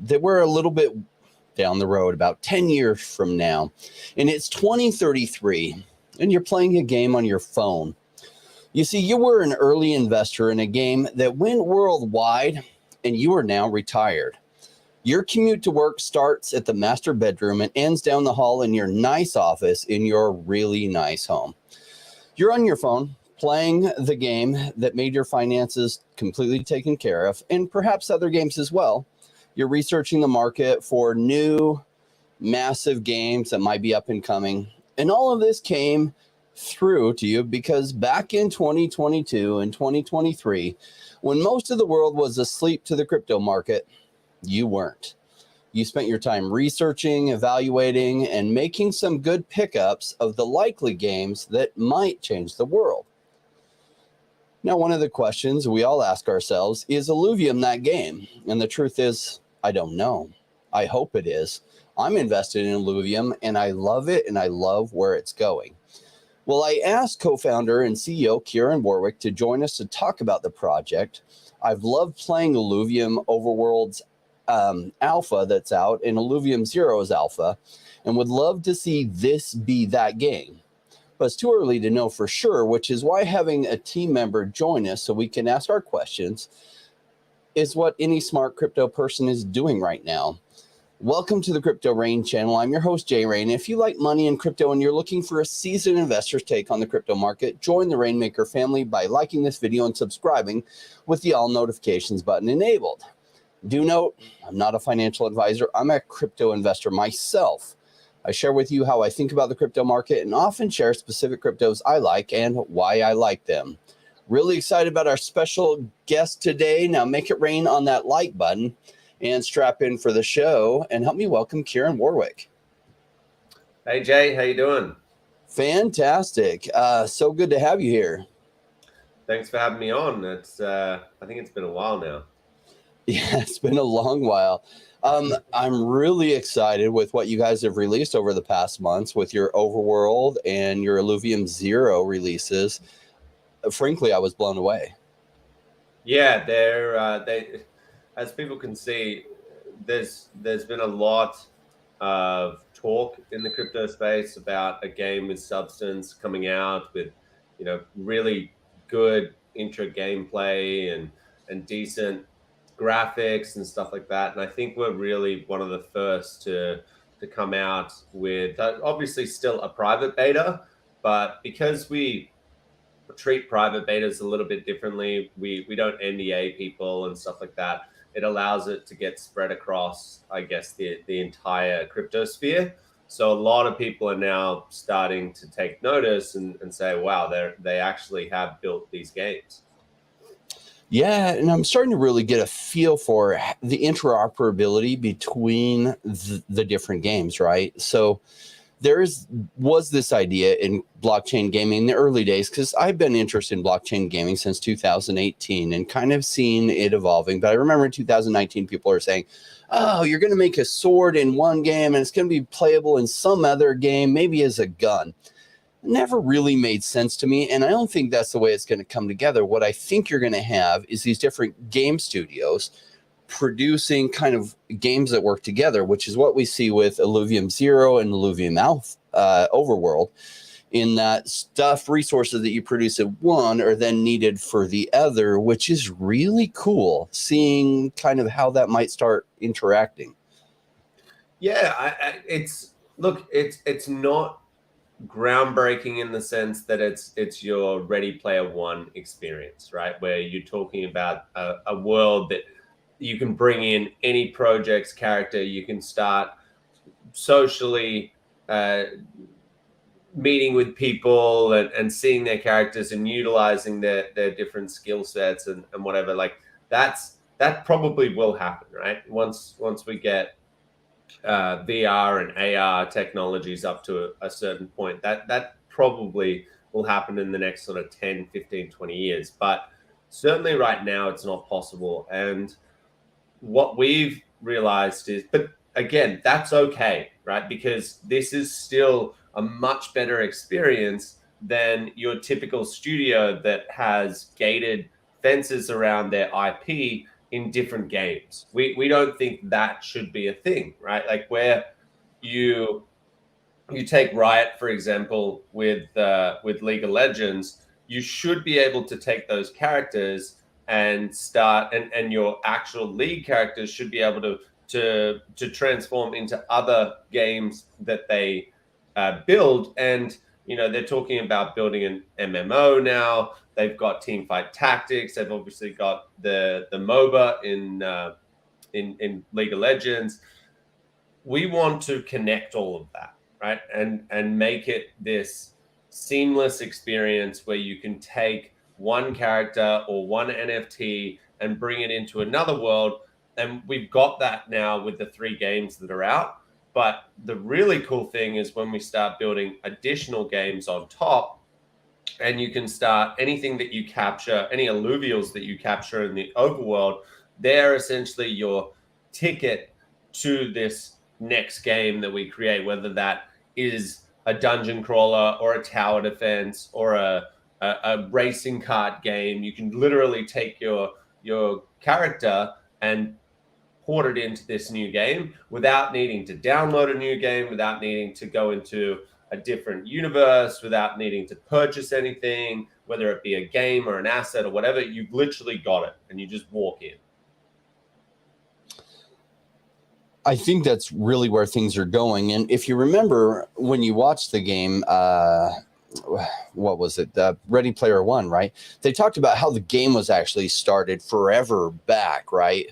That we're a little bit down the road, about 10 years from now, and it's 2033, and you're playing a game on your phone. You see, you were an early investor in a game that went worldwide, and you are now retired. Your commute to work starts at the master bedroom and ends down the hall in your nice office in your really nice home. You're on your phone playing the game that made your finances completely taken care of, and perhaps other games as well. You're researching the market for new massive games that might be up and coming. And all of this came through to you because back in 2022 and 2023, when most of the world was asleep to the crypto market, you weren't. You spent your time researching, evaluating, and making some good pickups of the likely games that might change the world. Now, one of the questions we all ask ourselves is Illuvium that game? And the truth is, I don't know. I hope it is. I'm invested in Illuvium, and I love it, and I love where it's going. Well, I asked co-founder and CEO Kieran Warwick to join us to talk about the project. I've loved playing Illuvium Overworld's alpha that's out, and Illuvium Zero's alpha, and would love to see this be that game. But it's too early to know for sure, which is why having a team member join us so we can ask our questions is what any smart crypto person is doing right now. Welcome to the Crypto Rain channel. I'm your host, Jay Rain. If you like money and crypto and you're looking for a seasoned investor's take on the crypto market, join the Rainmaker family by liking this video and subscribing with the all notifications button enabled. Do note, I'm not a financial advisor. I'm a crypto investor myself. I share with you how I think about the crypto market and often share specific cryptos I like and why I like them. Really excited about our special guest today. Now make it rain on that like button and strap in for the show and help me welcome Kieran Warwick. Hey Jay, how you doing? Fantastic. So good to have you here. Thanks for having me on. It's I think it's been a while now. Yeah, it's been a long while. I'm really excited with what you guys have released over the past months with your Overworld and your Illuvium Zero releases. Frankly, I was blown away. Yeah, they, as people can see, there's been a lot of talk in the crypto space about a game with substance coming out with, really good intro gameplay and decent graphics and stuff like that. And I think we're really one of the first to come out with obviously still a private beta, but because we treat private betas a little bit differently, we don't NDA people and stuff like that. It allows it to get spread across, I guess, the entire crypto sphere. So a lot of people are now starting to take notice and say, wow, they actually have built these games. Yeah, and I'm starting to really get a feel for the interoperability between the different games, right? So was this idea in blockchain gaming in the early days, because I've been interested in blockchain gaming since 2018 and kind of seen it evolving. But I remember in 2019, people are saying, oh, you're going to make a sword in one game and it's going to be playable in some other game, maybe as a gun. Never really made sense to me, and I don't think that's the way it's going to come together. What I think you're going to have is these different game studios producing kind of games that work together, which is what we see with Illuvium Zero and Illuvium Overworld, in that resources that you produce at one are then needed for the other, which is really cool, seeing kind of how that might start interacting. Yeah, it's not groundbreaking in the sense that it's your Ready Player One experience, right? Where you're talking about a world that you can bring in any project's character. You can start socially meeting with people and seeing their characters and utilizing their different skill sets and whatever. Like that probably will happen, right? Once we get VR and AR technologies up to a certain point, that probably will happen in the next sort of 10, 15, 20 years. But certainly right now it's not possible. And what we've realized is, but again, that's okay, right? Because this is still a much better experience than your typical studio that has gated fences around their IP in different games. We don't think that should be a thing, right? Like where you take Riot, for example, with League of Legends, you should be able to take those characters and start, and your actual League characters should be able to transform into other games that they build. And they're talking about building an MMO now. They've got Teamfight Tactics. They've obviously got the MOBA in League of Legends. We want to connect all of that, right? And make it this seamless experience where you can take one character or one NFT and bring it into another world. And we've got that now with the 3 games that are out. But the really cool thing is when we start building additional games on top, and you can start anything that you capture, any alluvials that you capture in the overworld, they're essentially your ticket to this next game that we create, whether that is a dungeon crawler or a tower defense or a racing kart game. You can literally take your character and port it into this new game without needing to download a new game, without needing to go into a different universe, without needing to purchase anything, whether it be a game or an asset or whatever. You've literally got it and you just walk in. I think that's really where things are going. And if you remember when you watched the game, what was it? Ready Player One, right? They talked about how the game was actually started forever back, right?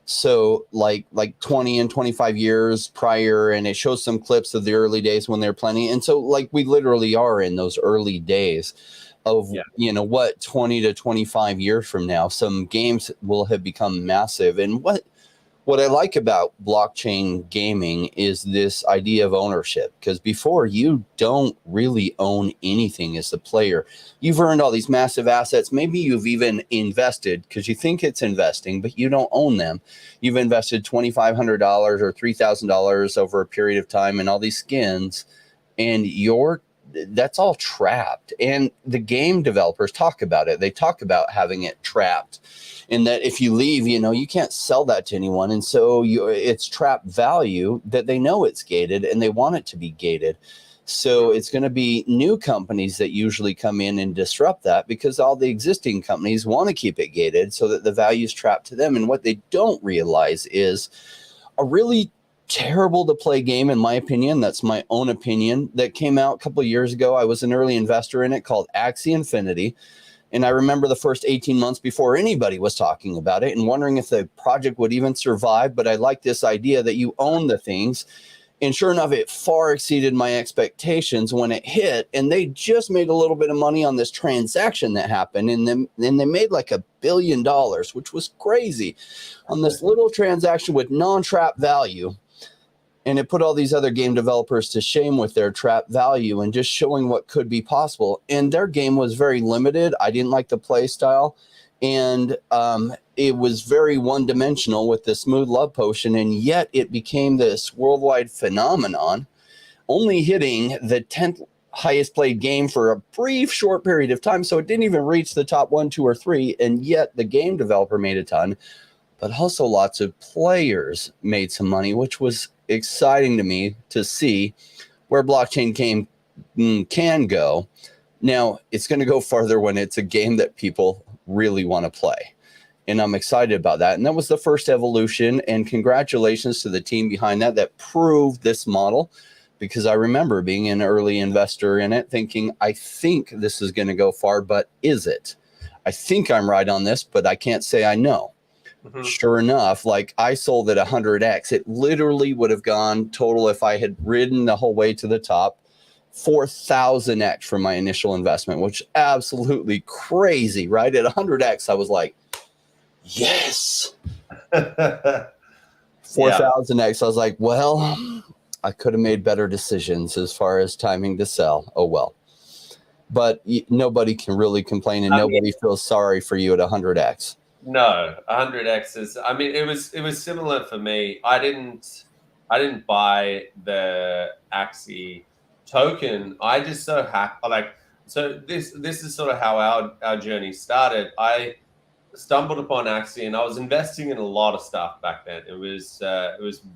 So like 20 and 25 years prior, and it shows some clips of the early days when they're playing. And so like we literally are in those early days of, 20 to 25 years from now, some games will have become massive. And what I like about blockchain gaming is this idea of ownership, because before you don't really own anything as a player. You've earned all these massive assets. Maybe you've even invested because you think it's investing, but you don't own them. You've invested $2,500 or $3,000 over a period of time in all these skins, and that's all trapped. And the game developers talk about it. They talk about having it trapped, and that if you leave, you can't sell that to anyone. And so it's trapped value that they know it's gated and they want it to be gated. So it's going to be new companies that usually come in and disrupt that, because all the existing companies want to keep it gated so that the value is trapped to them. And what they don't realize is a really terrible to play game, in my opinion, that's my own opinion, that came out a couple of years ago. I was an early investor in it, called Axie Infinity. And I remember the first 18 months before anybody was talking about it and wondering if the project would even survive. But I like this idea that you own the things. And sure enough, it far exceeded my expectations when it hit. And they just made a little bit of money on this transaction that happened. And then they made like $1 billion, which was crazy, on this little transaction with non-trap value. And it put all these other game developers to shame with their trap value and just showing what could be possible. And their game was very limited. I didn't like the play style. And it was very one-dimensional with the smooth love potion. And yet it became this worldwide phenomenon, only hitting the 10th highest played game for a brief short period of time. So it didn't even reach the top 1, 2, or 3. And yet the game developer made a ton. But also lots of players made some money, which was exciting to me to see where blockchain can go. Now, it's going to go farther when it's a game that people really want to play. And I'm excited about that. And that was the first evolution. And congratulations to the team behind that proved this model, because I remember being an early investor in it thinking, I think this is going to go far, but is it? I think I'm right on this, but I can't say I know. Mm-hmm. Sure enough, like I sold at 100x. It literally would have gone total, if I had ridden the whole way to the top, 4,000x from my initial investment, which is absolutely crazy, right? At 100x, I was like, yes. 4,000x. I was like, well, I could have made better decisions as far as timing to sell. Oh, well. But nobody can really complain, and nobody feels sorry for you at 100x. No, 100x is. I mean, it was similar for me. I didn't buy the Axie token. I just so happened, so this is sort of how our journey started. I stumbled upon Axie, and I was investing in a lot of stuff back then. It was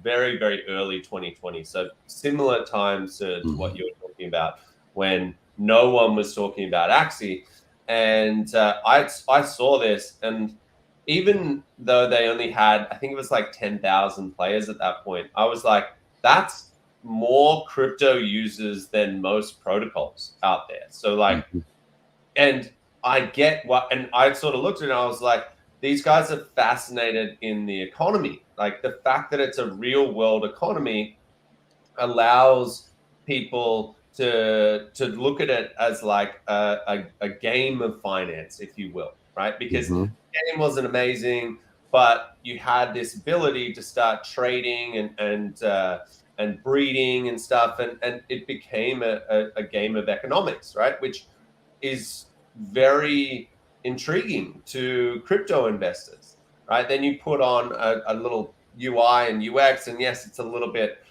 very, very early 2020, so similar times to what you were talking about, when no one was talking about Axie. And I saw this, and even though they only had, I think it was like 10,000 players at that point, I was like, that's more crypto users than most protocols out there. So like, and I get what, and I sort of looked at it and I was like, these guys are fascinated in the economy. Like the fact that it's a real world economy allows people to look at it as like a game of finance, if you will, right? Because the game wasn't amazing, but you had this ability to start trading and breeding and stuff, and it became a game of economics, right? Which is very intriguing to crypto investors, right? Then you put on a little UI and UX, and yes, it's a little bit,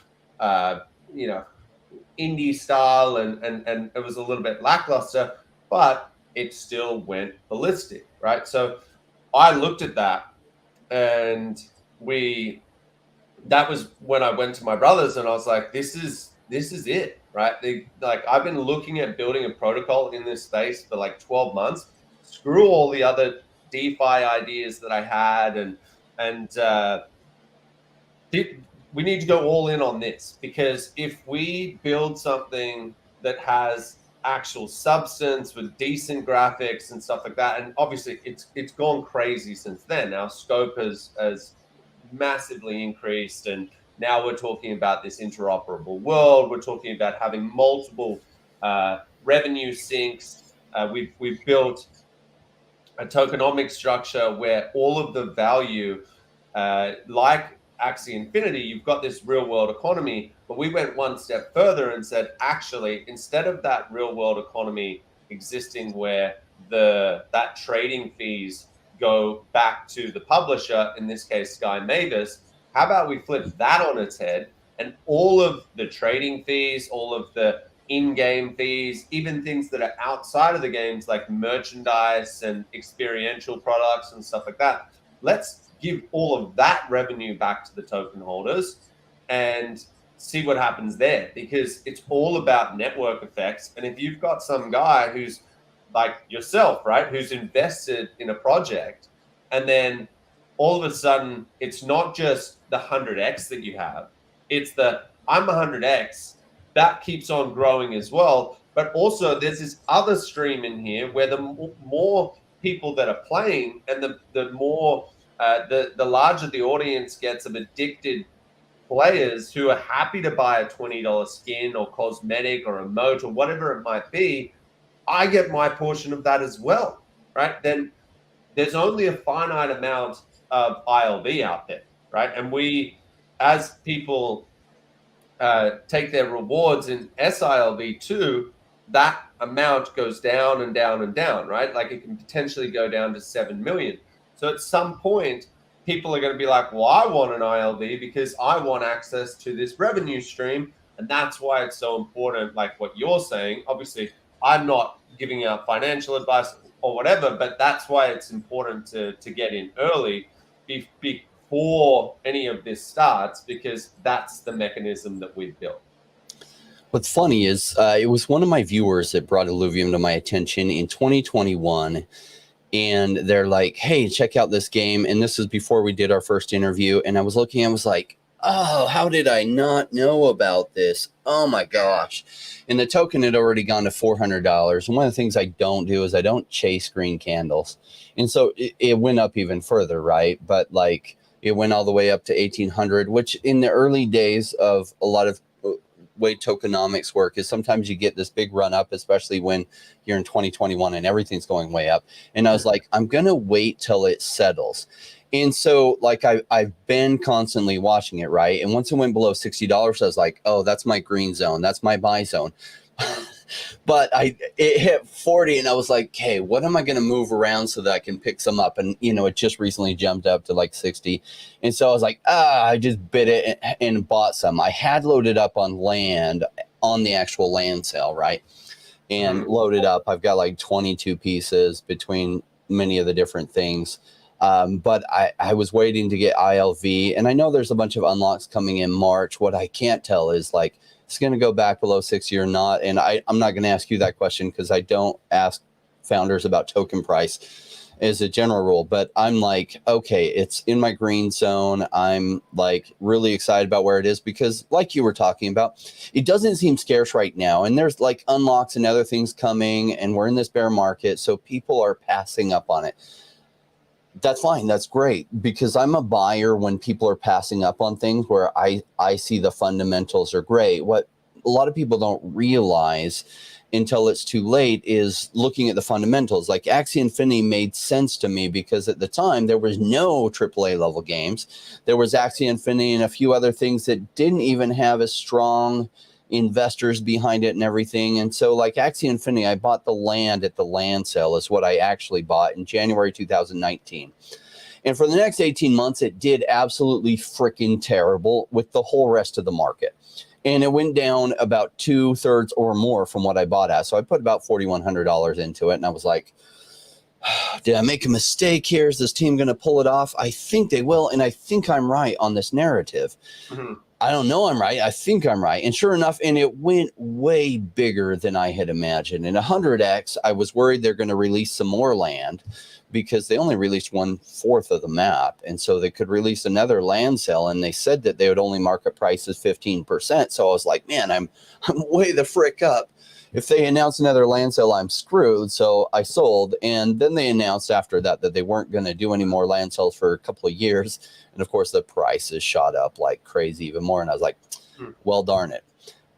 indie style, and it was a little bit lackluster, but it still went ballistic, right? So I looked at that, and that was when I went to my brothers, and I was like, this is it, right? Like I've been looking at building a protocol in this space for like 12 months. Screw all the other DeFi ideas that I had, and we need to go all in on this, because if we build something that has actual substance with decent graphics and stuff like that, and obviously it's gone crazy since then. Our scope has massively increased, and now we're talking about this interoperable world. We're talking about having multiple revenue sinks. We've built a tokenomic structure where all of the value, like Axie Infinity, you've got this real world economy, but we went one step further and said, actually, instead of that real world economy existing where that trading fees go back to the publisher, in this case, Sky Mavis, how about we flip that on its head, and all of the trading fees, all of the in-game fees, even things that are outside of the games like merchandise and experiential products and stuff like that, let's give all of that revenue back to the token holders and see what happens there, because it's all about network effects. And if you've got some guy who's like yourself, right, who's invested in a project, and then all of a sudden it's not just the 100x that you have, it's the I'm 100x, that keeps on growing as well. But also there's this other stream in here where the more people that are playing, and the more the larger the audience gets of addicted players who are happy to buy a $20 skin or cosmetic or emote or whatever it might be, I get my portion of that as well, right? Then there's only a finite amount of ILV out there, right? And we, as people take their rewards in SILV too, that amount goes down and down and down, right? Like it can potentially go down to 7 million. So at some point, people are going to be like, well, I want an ILV because I want access to this revenue stream. And that's why it's so important, like what you're saying. Obviously, I'm not giving out financial advice or whatever, but that's why it's important to get in early before any of this starts, because that's the mechanism that we've built. What's funny is it was one of my viewers that brought Illuvium to my attention in 2021. And they're like, hey, check out this game. And this is before we did our first interview. And I was looking, I was like, oh, how did I not know about this? Oh my gosh. And the token had already gone to $400. And one of the things I don't do is I don't chase green candles. And so it went up even further, right? But like it went all the way up to 1800, which in the early days of a lot of way tokenomics work is sometimes you get this big run up, especially when you're in 2021 and everything's going way up. And I was like, I'm going to wait till it settles. And so like I've been constantly watching it, right? And once it went below $60, I was like, oh, that's my green zone. That's my buy zone. But it hit 40 and I was like, okay, what am I going to move around so that I can pick some up? And, you know, it just recently jumped up to like 60. And so I was like, I just bid it and bought some. I had loaded up on land on the actual land sale, right? And loaded up. I've got like 22 pieces between many of the different things. But I was waiting to get ILV, and I know there's a bunch of unlocks coming in March. What I can't tell is like, it's going to go back below 60 or not. And I'm not going to ask you that question because I don't ask founders about token price as a general rule. But I'm like, okay, it's in my green zone. I'm like really excited about where it is because like you were talking about, it doesn't seem scarce right now. And there's like unlocks and other things coming, and we're in this bear market. So people are passing up on it. That's fine. That's great because I'm a buyer when people are passing up on things where I see the fundamentals are great. What a lot of people don't realize until it's too late is looking at the fundamentals. Like Axie Infinity made sense to me because at the time there was no AAA level games. There was Axie Infinity and a few other things that didn't even have as strong investors behind it and everything. And so like Axie Infinity, I bought the land at the land sale is what I actually bought in January 2019. And for the next 18 months, it did absolutely freaking terrible with the whole rest of the market. And it went down about 2/3 or more from what I bought at. So I put about $4,100 into it. And I was like, did I make a mistake here? Is this team going to pull it off? I think they will. And I think I'm right on this narrative. Mm-hmm. I don't know I'm right. I think I'm right. And sure enough, and it went way bigger than I had imagined. In 100x, I was worried they're going to release some more land because they only released 1/4 of the map. And so they could release another land sale. And they said that they would only market prices 15%. So I was like, man, I'm way the frick up. If they announce another land sale, I'm screwed. So I sold. And then they announced after that that they weren't going to do any more land sales for a couple of years. And of course, the prices shot up like crazy even more. And I was like, well, darn it.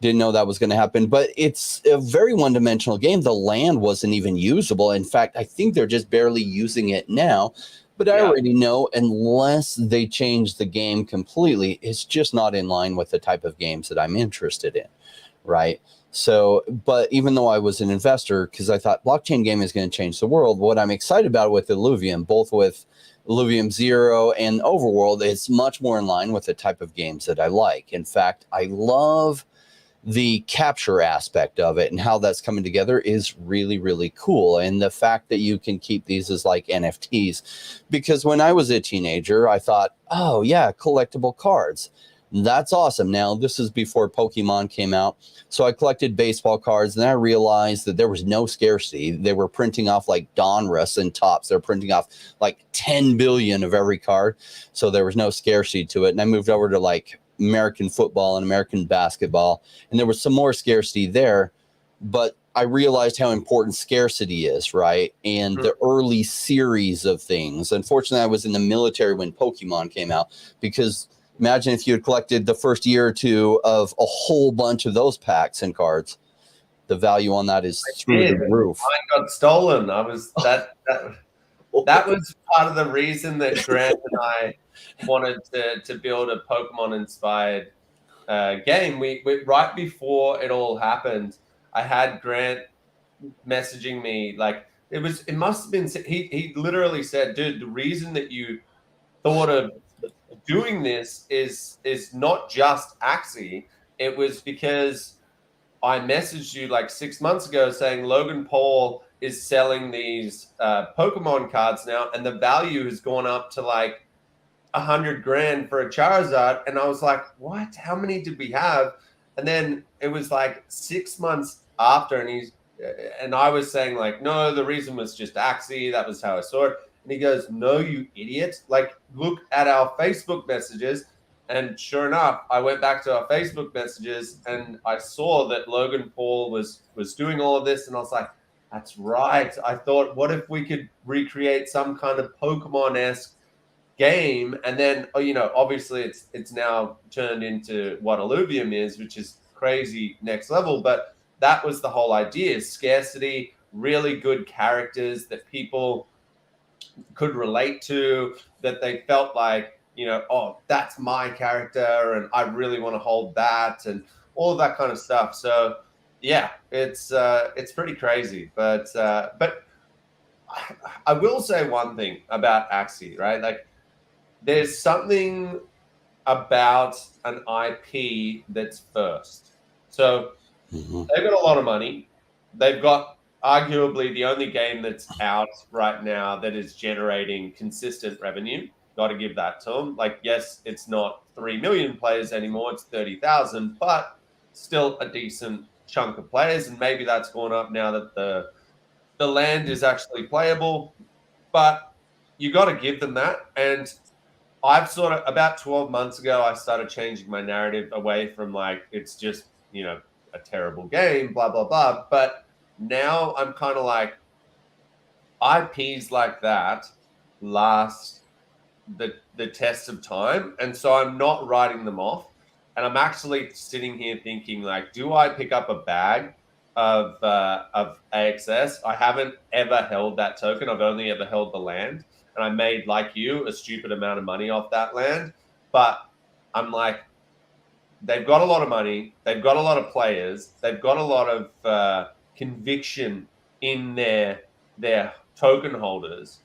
Didn't know that was going to happen. But it's a very one-dimensional game. The land wasn't even usable. In fact, I think they're just barely using it now. But I already know unless they change the game completely, it's just not in line with the type of games that I'm interested in, right? So, but even though I was an investor, because I thought blockchain gaming is going to change the world, what I'm excited about with Illuvium, both with Illuvium Zero and Overworld, it's much more in line with the type of games that I like. In fact, I love the capture aspect of it, and how that's coming together is really, really cool. And the fact that you can keep these as like NFTs, because when I was a teenager, I thought, oh yeah, collectible cards. That's awesome. Now, this is before Pokemon came out. So I collected baseball cards, and I realized that there was no scarcity. They were printing off like Donruss and Tops. They're printing off like 10 billion of every card. So there was no scarcity to it. And I moved over to like American football and American basketball, and there was some more scarcity there. But I realized how important scarcity is, right? And the early series of things. Unfortunately, I was in the military when Pokemon came out, because imagine if you had collected the first year or two of a whole bunch of those packs and cards. The value on that is through the roof. Mine got stolen. I was that was part of the reason that Grant and I wanted to build a Pokemon inspired game. We right before it all happened, I had Grant messaging me like it must have been he literally said, dude, the reason that you thought of doing this is not just Axie. It was because I messaged you like 6 months ago saying Logan Paul is selling these Pokemon cards now, and the value has gone up to like 100 grand for a Charizard. And I was like, what? How many did we have? And then it was like 6 months after, and I was saying like, no, the reason was just Axie. That was how I saw it. And he goes, no, you idiot. Like, look at our Facebook messages. And sure enough, I went back to our Facebook messages and I saw that Logan Paul was doing all of this. And I was like, that's right. I thought, what if we could recreate some kind of Pokemon-esque game? And then, obviously it's now turned into what Illuvium is, which is crazy next level. But that was the whole idea: scarcity, really good characters that people could relate to, that they felt like, oh, that's my character and I really want to hold that, and all of that kind of stuff. So yeah, it's pretty crazy. But I will say one thing about Axie, right? Like, there's something about an IP that's first. So they've got a lot of money. They've got arguably the only game that's out right now that is generating consistent revenue. Got to give that to them. Like, yes, it's not 3 million players anymore, it's 30,000, but still a decent chunk of players. And maybe that's gone up now that the land is actually playable. But you got to give them that. And I've sort of, about 12 months ago, I started changing my narrative away from like, it's just, a terrible game, blah, blah, blah. But now I'm kind of like, IPs like that last the test of time. And so I'm not writing them off. And I'm actually sitting here thinking, like, do I pick up a bag of AXS? I haven't ever held that token. I've only ever held the land. And I made, like you, a stupid amount of money off that land. But I'm like, they've got a lot of money. They've got a lot of players. They've got a lot of conviction in their token holders.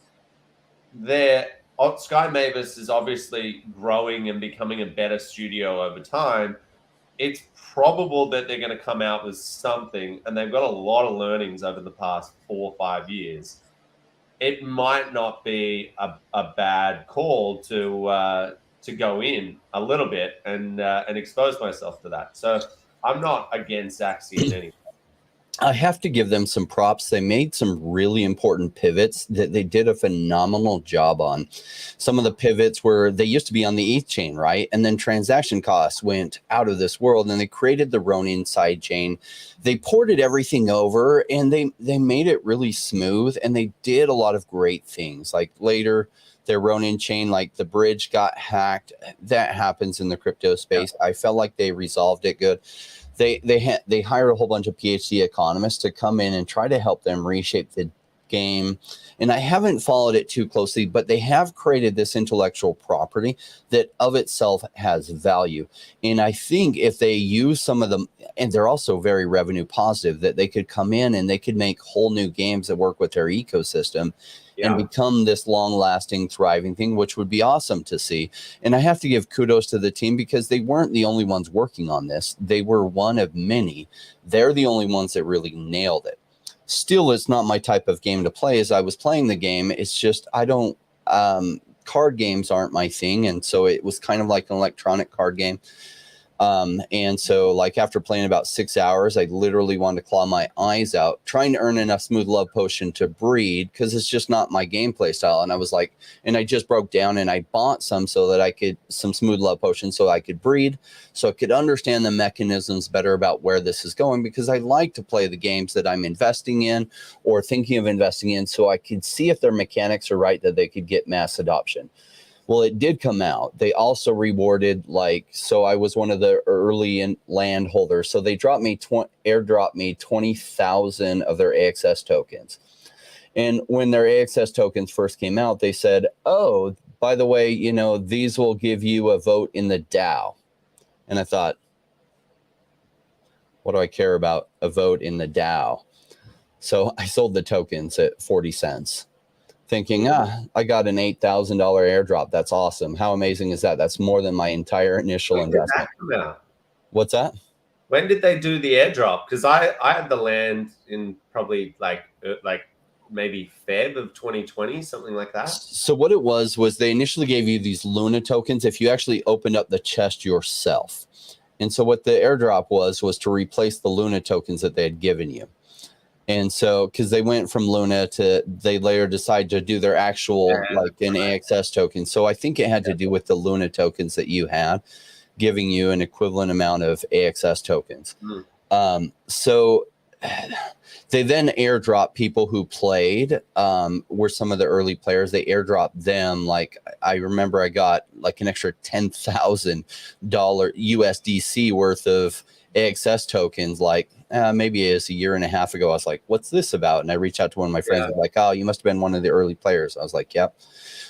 Sky Mavis is obviously growing and becoming a better studio over time. It's probable that they're going to come out with something, and they've got a lot of learnings over the past 4 or 5 years. It might not be a bad call to go in a little bit and expose myself to that. So I'm not against Axie in any way. I have to give them some props. They made some really important pivots that they did a phenomenal job on. Some of the pivots were, they used to be on the ETH chain, right? And then transaction costs went out of this world, and they created the Ronin side chain. They ported everything over, and they made it really smooth, and they did a lot of great things. Like later, their Ronin chain, like the bridge got hacked. That happens in the crypto space. Yeah. I felt like they resolved it good. They hired a whole bunch of PhD economists to come in and try to help them reshape the game. And I haven't followed it too closely, but they have created this intellectual property that of itself has value. And I think if they use some of them, and they're also very revenue positive, that they could come in and they could make whole new games that work with their ecosystem. Yeah. And become this long-lasting, thriving thing, which would be awesome to see. And I have to give kudos to the team because they weren't the only ones working on this. They were one of many. They're the only ones that really nailed it. Still, it's not my type of game to play. As I was playing the game, it's just I don't card games aren't my thing. And so it was kind of like an electronic card game. And so like after playing about 6 hours, I literally wanted to claw my eyes out trying to earn enough smooth love potion to breed, because it's just not my gameplay style. And I was like, and I just broke down and I bought some so that I could, some smooth love potion so I could breed, so I could understand the mechanisms better about where this is going, because I like to play the games that I'm investing in or thinking of investing in, so I could see if their mechanics are right, that they could get mass adoption. Well, it did come out. They also rewarded, so I was one of the early land holders. So they airdropped me 20,000 of their AXS tokens. And when their AXS tokens first came out, they said, oh, by the way, these will give you a vote in the DAO. And I thought, what do I care about a vote in the DAO? So I sold the tokens at 40 cents. Thinking, I got an $8,000 airdrop. That's awesome. How amazing is that? That's more than my entire initial investment. What's that? When did they do the airdrop? Because I had the land in probably like maybe Feb of 2020, something like that. So what it was they initially gave you these Luna tokens if you actually opened up the chest yourself. And so what the airdrop was to replace the Luna tokens that they had given you. And so, because they went from Luna to, they later decided to do their actual, like an AXS token. So I think it had to do with the Luna tokens that you had, giving you an equivalent amount of AXS tokens. So they then airdrop people who played, were some of the early players. They airdropped them. Like, I remember I got like an extra $10,000 USDC worth of AXS tokens, like maybe it's a year and a half ago. I was like, what's this about? And I reached out to one of my friends, like, oh, you must have been one of the early players. I was like, yep.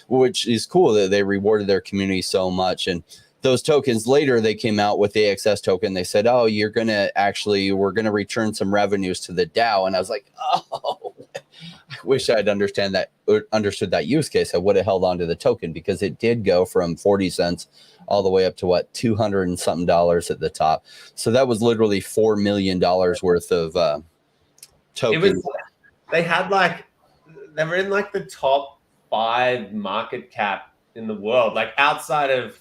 Which is cool that they rewarded their community so much. And those tokens later, they came out with the AXS token. They said, oh, we're going to return some revenues to the DAO. And I was like, oh, I wish I'd understood that use case. I would have held on to the token, because it did go from 40 cents all the way up to what, $200 and something at the top. So that was literally $4 million worth of tokens. they were in like the top 5 market cap in the world, like outside of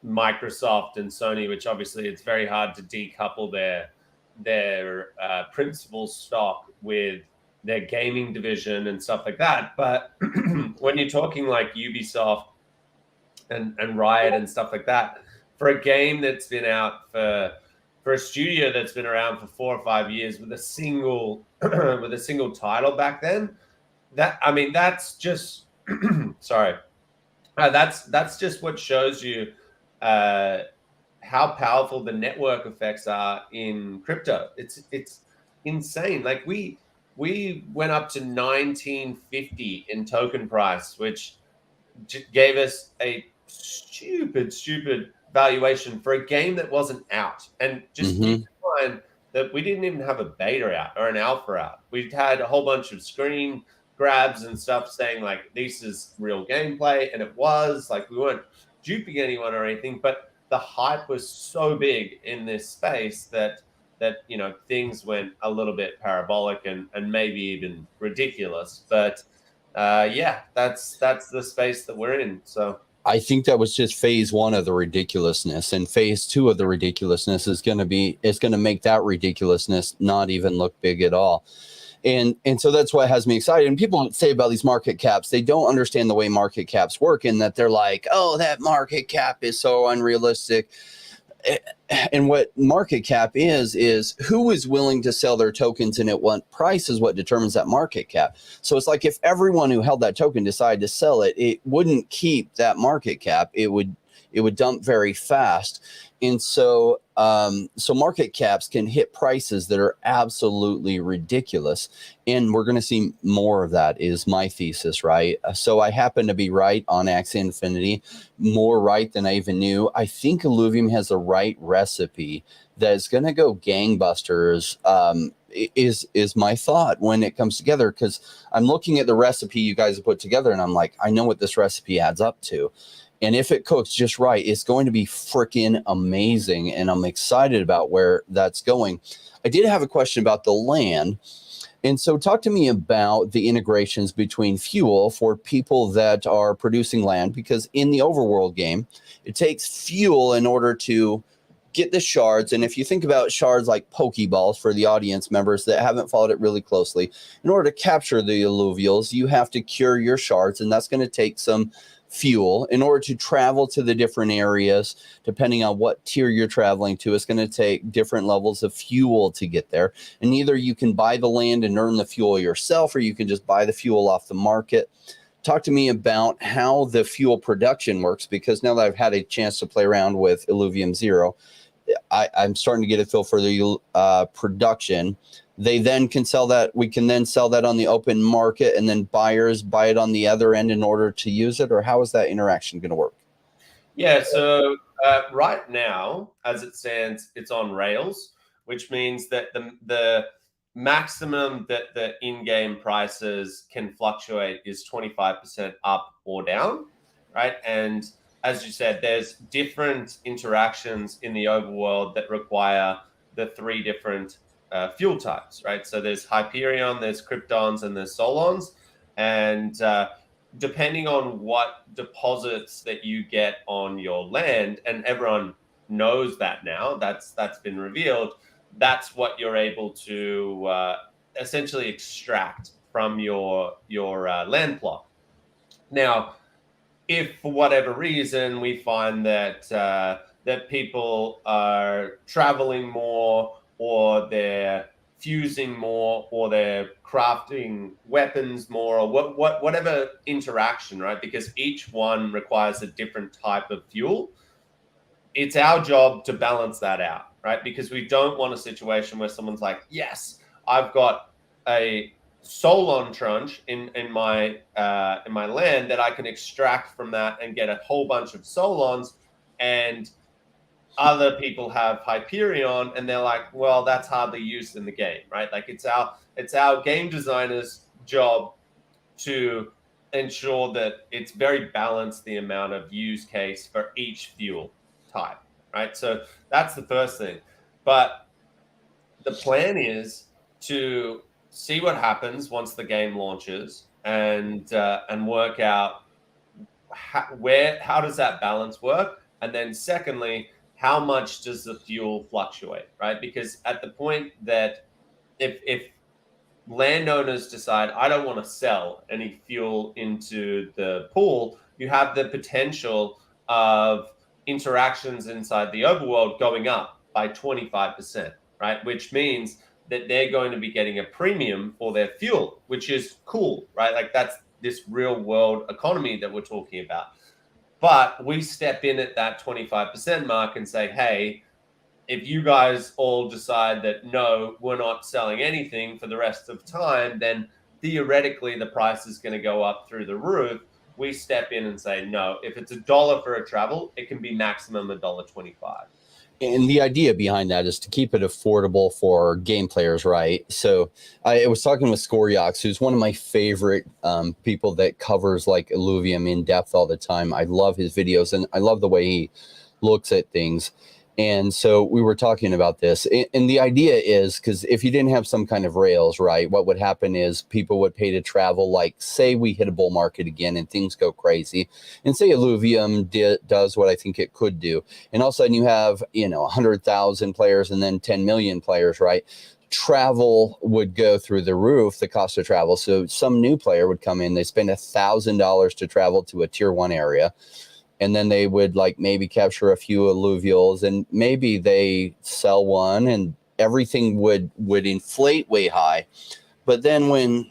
Microsoft and Sony, which obviously it's very hard to decouple their principal stock with their gaming division and stuff like that. But when you're talking like Ubisoft and Riot and stuff like that, for a game that's been out for a studio that's been around for 4 or 5 years with a single with a single title back then, that's just sorry, that's just what shows you how powerful the network effects are in crypto. It's insane. Like we went up to 1950 in token price, which gave us a stupid valuation for a game that wasn't out. And just keep in mind that we didn't even have a beta out or an alpha out. We'd had a whole bunch of screen grabs and stuff saying like this is real gameplay, and it was like we weren't duping anyone or anything, but the hype was so big in this space that things went a little bit parabolic and maybe even ridiculous. But that's the space that we're in. So I think that was just phase 1 of the ridiculousness, and phase 2 of the ridiculousness is going to make that ridiculousness not even look big at all. And so that's what has me excited. And people say about these market caps, they don't understand the way market caps work, in that they're like, oh, that market cap is so unrealistic. And what market cap is who is willing to sell their tokens and at what price is what determines that market cap. So it's like if everyone who held that token decided to sell it, it wouldn't keep that market cap. It would dump very fast. And so market caps can hit prices that are absolutely ridiculous. And we're going to see more of that, is my thesis, right? So I happen to be right on Axie Infinity, more right than I even knew. I think Illuvium has the right recipe that is going to go gangbusters, is my thought when it comes together, because I'm looking at the recipe you guys have put together and I'm like, I know what this recipe adds up to. And if it cooks just right, it's going to be freaking amazing. And I'm excited about where that's going. I did have a question about the land. And so talk to me about the integrations between fuel for people that are producing land, because in the overworld game, it takes fuel in order to get the shards. And if you think about shards like Pokeballs, for the audience members that haven't followed it really closely, in order to capture the alluvials, you have to cure your shards, and that's going to take some fuel. In order to travel to the different areas, depending on what tier you're traveling to, it's going to take different levels of fuel to get there. And either you can buy the land and earn the fuel yourself, or you can just buy the fuel off the market. Talk to me about how the fuel production works, because now that I've had a chance to play around with Illuvium Zero, I'm starting to get a feel for the production. They then can sell that. We can then sell that on the open market, and then buyers buy it on the other end in order to use it. Or how is that interaction going to work? Yeah, so right now, as it stands, it's on rails, which means that the maximum that the in-game prices can fluctuate is 25% up or down, right? And as you said, there's different interactions in the overworld that require the 3 different fuel types, right? So there's Hyperion, there's Kryptons, and there's Solons. And depending on what deposits that you get on your land, and everyone knows that now, that's been revealed, that's what you're able to essentially extract from your land plot. Now, if for whatever reason we find that that people are traveling more, or they're fusing more, or they're crafting weapons more, or whatever interaction, right? Because each one requires a different type of fuel. It's our job to balance that out, right? Because we don't want a situation where someone's like, yes, I've got a Solon tranche in my land that I can extract from that and get a whole bunch of Solons, and other people have Hyperion and they're like, well, that's hardly used in the game, right? Like it's our game designers' job to ensure that it's very balanced, the amount of use case for each fuel type, right? So that's the first thing. But the plan is to see what happens once the game launches, and work out how does that balance work, and then secondly, how much does the fuel fluctuate, right? Because at the point that if landowners decide I don't want to sell any fuel into the pool, you have the potential of interactions inside the overworld going up by 25%, right? Which means that they're going to be getting a premium for their fuel, which is cool, right? Like that's this real world economy that we're talking about. But we step in at that 25% mark and say, hey, if you guys all decide that no, we're not selling anything for the rest of time, then theoretically the price is going to go up through the roof. We step in and say, no, if it's $1 for a travel, it can be maximum $1.25. And the idea behind that is to keep it affordable for game players, right? So I was talking with Scoriox, who's one of my favorite people that covers like Illuvium in depth all the time. I love his videos and I love the way he looks at things. And so we were talking about this, and the idea is, because if you didn't have some kind of rails, right, what would happen is people would pay to travel. Like, say we hit a bull market again and things go crazy, and say Illuvium does what I think it could do, and all of a sudden you have 100,000 players and then 10 million players, right? Travel would go through the roof, the cost of travel. So some new player would come in, they spend $1,000 to travel to a tier 1 area. And then they would like maybe capture a few alluvials, and maybe they sell one, and everything would inflate way high. But then when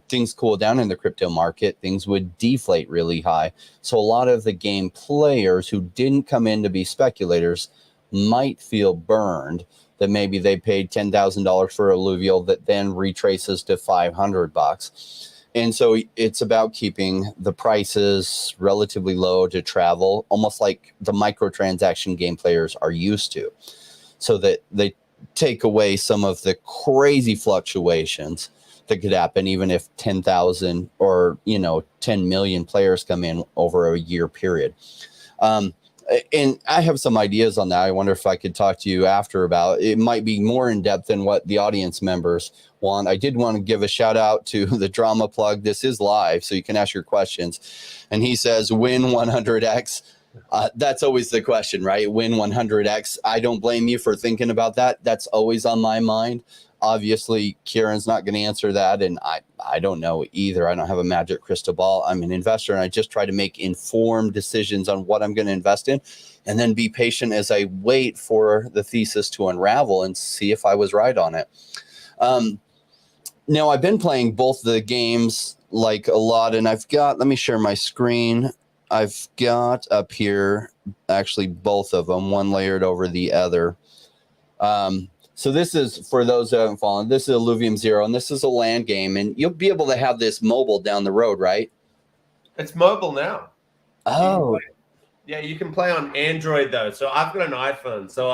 things cool down in the crypto market, things would deflate really high. So a lot of the game players who didn't come in to be speculators might feel burned that maybe they paid $10,000 for alluvial that then retraces to $500. And so it's about keeping the prices relatively low to travel, almost like the microtransaction game players are used to, so that they take away some of the crazy fluctuations that could happen, even if 10,000 or 10 million players come in over a year period. And I have some ideas on that. I wonder if I could talk to you after about it. Might be more in depth than what the audience members want. I did want to give a shout out to the drama plug. This is live, so you can ask your questions. And he says, win 100x. That's always the question, right? Win 100x. I don't blame you for thinking about that. That's always on my mind. Obviously, Kieran's not going to answer that, and I don't know either. I don't have a magic crystal ball. I'm an investor, and I just try to make informed decisions on what I'm going to invest in, and then be patient as I wait for the thesis to unravel and see if I was right on it. Now, I've been playing both the games like a lot, and let me share my screen. I've got up here actually both of them, one layered over the other. So this is, for those who haven't followed, this is Illuvium Zero, and this is a land game, and you'll be able to have this mobile down the road, right? It's mobile now. Oh, you can play on Android though. So I've got an iPhone, so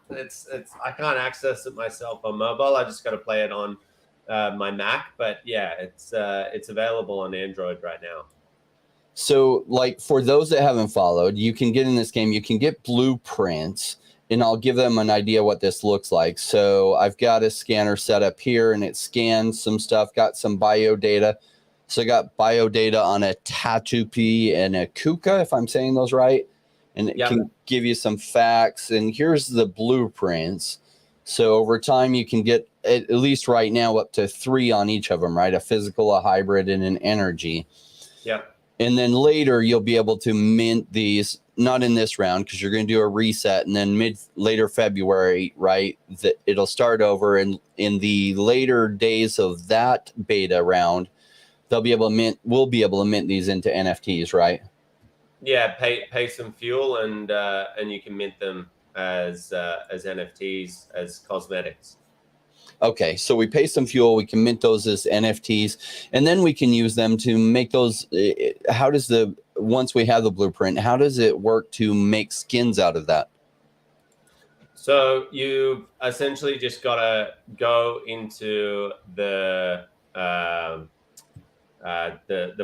it's I can't access it myself on mobile. I just got to play it on my Mac. But yeah, it's available on Android right now. So like for those that haven't followed, you can get in this game, you can get blueprints. And I'll give them an idea what this looks like. So I've got a scanner set up here, and it scans some stuff, got some bio data. So I got bio data on a Tatupi and a Kuka, if I'm saying those right. And it can give you some facts. And here's the blueprints. So over time, you can get, at least right now, up to 3 on each of them, right? A physical, a hybrid, and an energy. Yeah. And then later, you'll be able to mint these, not in this round, because you're going to do a reset. And then later February, right, that it'll start over. And in the later days of that beta round, we'll be able to mint these into NFTs, right? Yeah, pay some fuel, and you can mint them as NFTs, as cosmetics. Okay, so we pay some fuel, we can mint those as NFTs, and then we can use them to make those. Once we have the blueprint, how does it work to make skins out of that? So you've essentially just got to go into the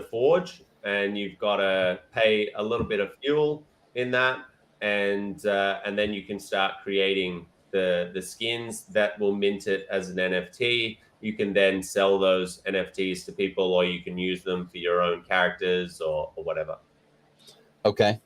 forge, and you've got to pay a little bit of fuel in that, and then you can start creating the skins that will mint it as an NFT. You can then sell those NFTs to people, or you can use them for your own characters or whatever. Okay.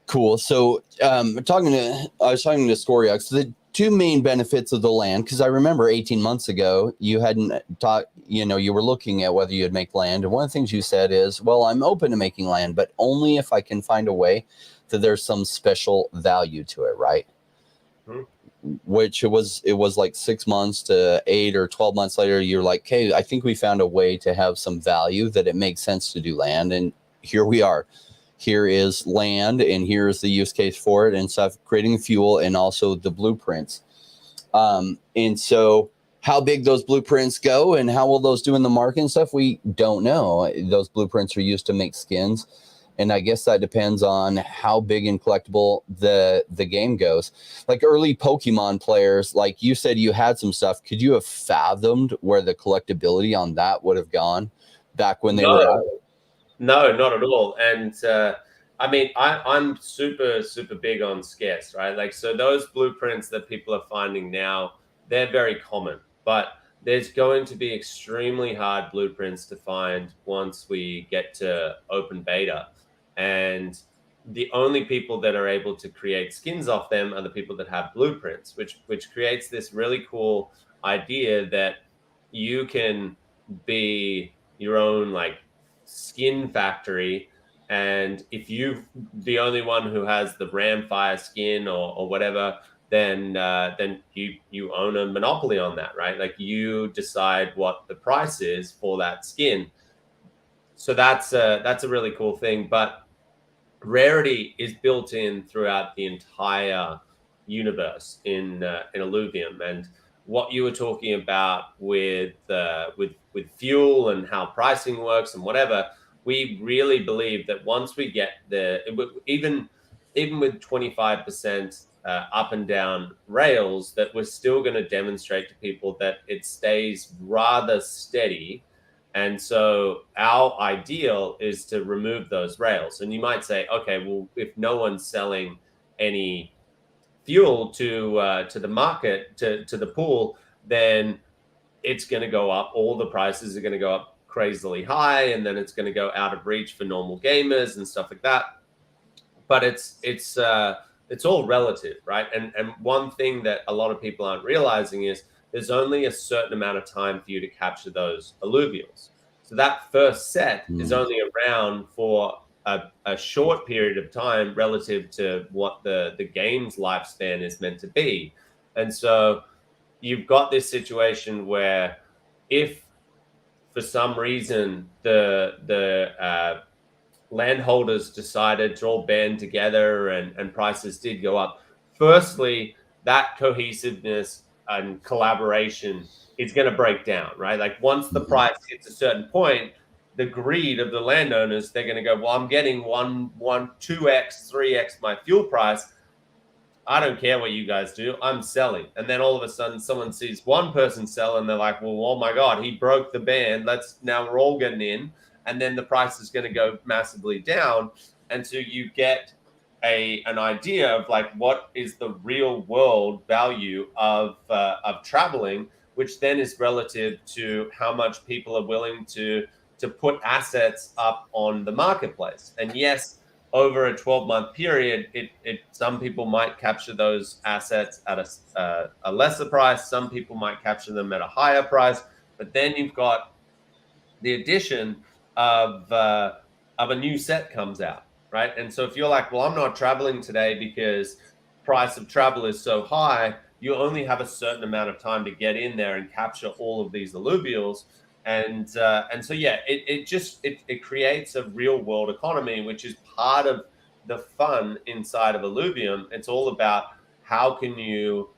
Cool. So I was talking to Scoriox. The two main benefits of the land, because I remember 18 months ago you hadn't taught, you were looking at whether you'd make land, and one of the things you said is, well, I'm open to making land, but only if I can find a way that there's some special value to it, right? Which it was like 6 months to 8 or 12 months later, you're like, hey, I think we found a way to have some value that it makes sense to do land, and here we are. Here is land, and here's the use case for it and stuff, creating fuel and also the blueprints. And so how big those blueprints go and how will those do in the market and stuff, we don't know. Those blueprints are used to make skins, and I guess that depends on how big and collectible the game goes. Like early Pokemon players, like you said, you had some stuff. Could you have fathomed where the collectability on that would have gone back when they were out? No, not at all. And I mean, I'm super, super big on scarce, right? Like, so those blueprints that people are finding now, they're very common, but there's going to be extremely hard blueprints to find once we get to open beta. And the only people that are able to create skins off them are the people that have blueprints, which creates this really cool idea that you can be your own like skin factory, and if you're the only one who has the Ramfire skin or whatever, then you own a monopoly on that, right? Like you decide what the price is for that skin. So that's a really cool thing. But rarity is built in throughout the entire universe in Illuvium. And what you were talking about with fuel and how pricing works and whatever, we really believe that once we get there, even with 25% up and down rails, that we're still going to demonstrate to people that it stays rather steady. And so our ideal is to remove those rails. And you might say, okay, well, if no one's selling any fuel to the market, to the pool, then it's going to go up. All the prices are going to go up crazily high, and then it's going to go out of reach for normal gamers and stuff like that. But it's all relative, right? And one thing that a lot of people aren't realizing is there's only a certain amount of time for you to capture those alluvials. So that first set is only around for a short period of time relative to what the game's lifespan is meant to be. And so you've got this situation where if for some reason the landholders decided to all band together and prices did go up, firstly, that cohesiveness and collaboration is going to break down, right? Like once the price hits a certain point, the greed of the landowners, they're going to go, well, I'm getting 2x, 3x my fuel price. I don't care what you guys do. I'm selling. And then all of a sudden someone sees one person sell and they're like, well, oh my God, he broke the band. Now we're all getting in. And then the price is going to go massively down. And so you get an idea of like, what is the real world value of traveling, which then is relative to how much people are willing to put assets up on the marketplace. And yes, over a 12-month period, some people might capture those assets at a lesser price. Some people might capture them at a higher price. But then you've got the addition of a new set comes out, right? And so if you're like, well, I'm not traveling today because price of travel is so high, you only have a certain amount of time to get in there and capture all of these alluvials. And so, yeah, it creates a real world economy, which is part of the fun inside of Illuvium. It's all about how can you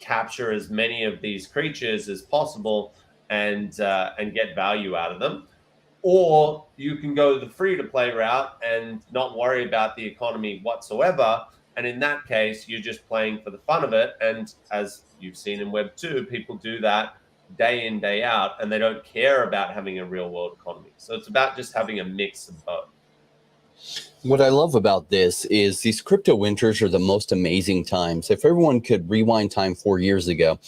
capture as many of these creatures as possible and get value out of them. Or you can go the free to play route and not worry about the economy whatsoever. And in that case, you're just playing for the fun of it. And as you've seen in Web 2, people do that day in, day out, and they don't care about having a real world economy. So it's about just having a mix of both. What I love about this is these crypto winters are the most amazing times. If everyone could rewind time 4 years ago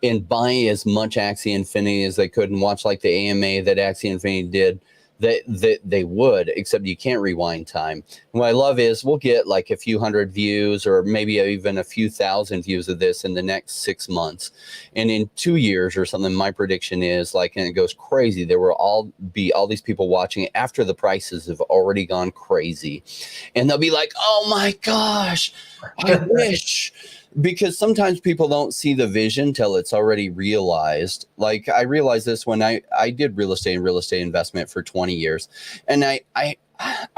and buy as much Axie Infinity as they could and watch like the AMA that Axie Infinity did, that they would, except you can't rewind time. And what I love is we'll get like a few hundred views or maybe even a few thousand views of this in the next 6 months. And in 2 years or something, my prediction is like, and it goes crazy, there will all these people watching it after the prices have already gone crazy. And they'll be like, oh my gosh, I wish. Because sometimes people don't see the vision till it's already realized. Like I realized this when I did real estate and real estate investment for 20 years. And I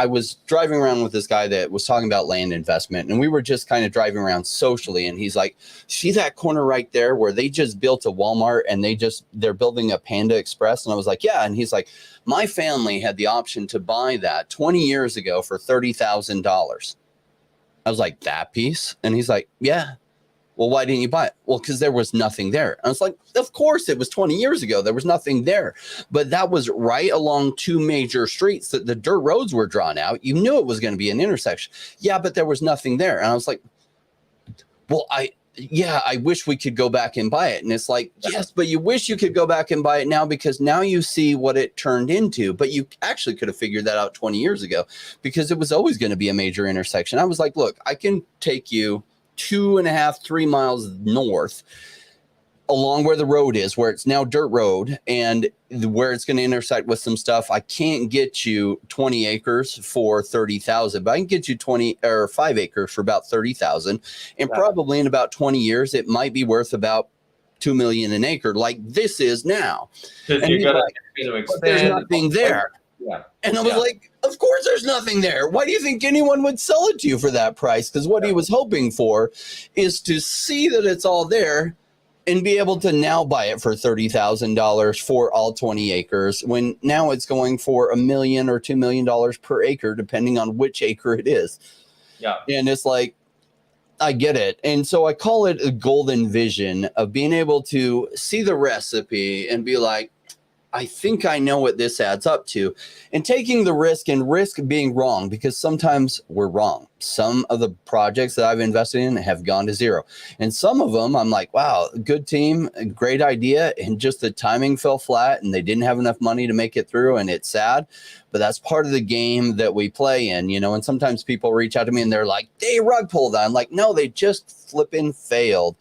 was driving around with this guy that was talking about land investment, and we were just kind of driving around socially. And he's like, see that corner right there where they just built a Walmart and they're building a Panda Express? And I was like, yeah. And he's like, my family had the option to buy that 20 years ago for $30,000. I was like, that piece? And he's like, yeah. Well, why didn't you buy it? Well, because there was nothing there. I was like, of course, it was 20 years ago. There was nothing there. But that was right along two major streets that the dirt roads were drawn out. You knew it was going to be an intersection. Yeah, but there was nothing there. And I was like, well, I wish we could go back and buy it. And it's like, yes, but you wish you could go back and buy it now because now you see what it turned into. But you actually could have figured that out 20 years ago because it was always going to be a major intersection. I was like, look, I can take you 2.5, 3 miles north along where the road is, where it's now dirt road, and where it's going to intersect with some stuff. I can't get you 20 acres for 30,000, but I can get you 20 or 5 acres for about 30,000. And probably in about 20 years, it might be worth about $2 million an acre, like this is now. And you're gonna, but there's nothing there. Yeah. And I was like, of course there's nothing there. Why do you think anyone would sell it to you for that price? Because what he was hoping for is to see that it's all there and be able to now buy it for $30,000 for all 20 acres, when now it's going for $1 million or $2 million per acre, depending on which acre it is. Yeah. And it's like, I get it. And so I call it a golden vision of being able to see the recipe and be like, I think I know what this adds up to, and taking the risk and risk being wrong, because sometimes we're wrong. Some of the projects that I've invested in have gone to zero. And some of them I'm like, wow, good team, great idea. And just the timing fell flat and they didn't have enough money to make it through. And it's sad, but that's part of the game that we play in, you know. And sometimes people reach out to me and they're like, they rug pulled. I'm like, no, they just flipping failed.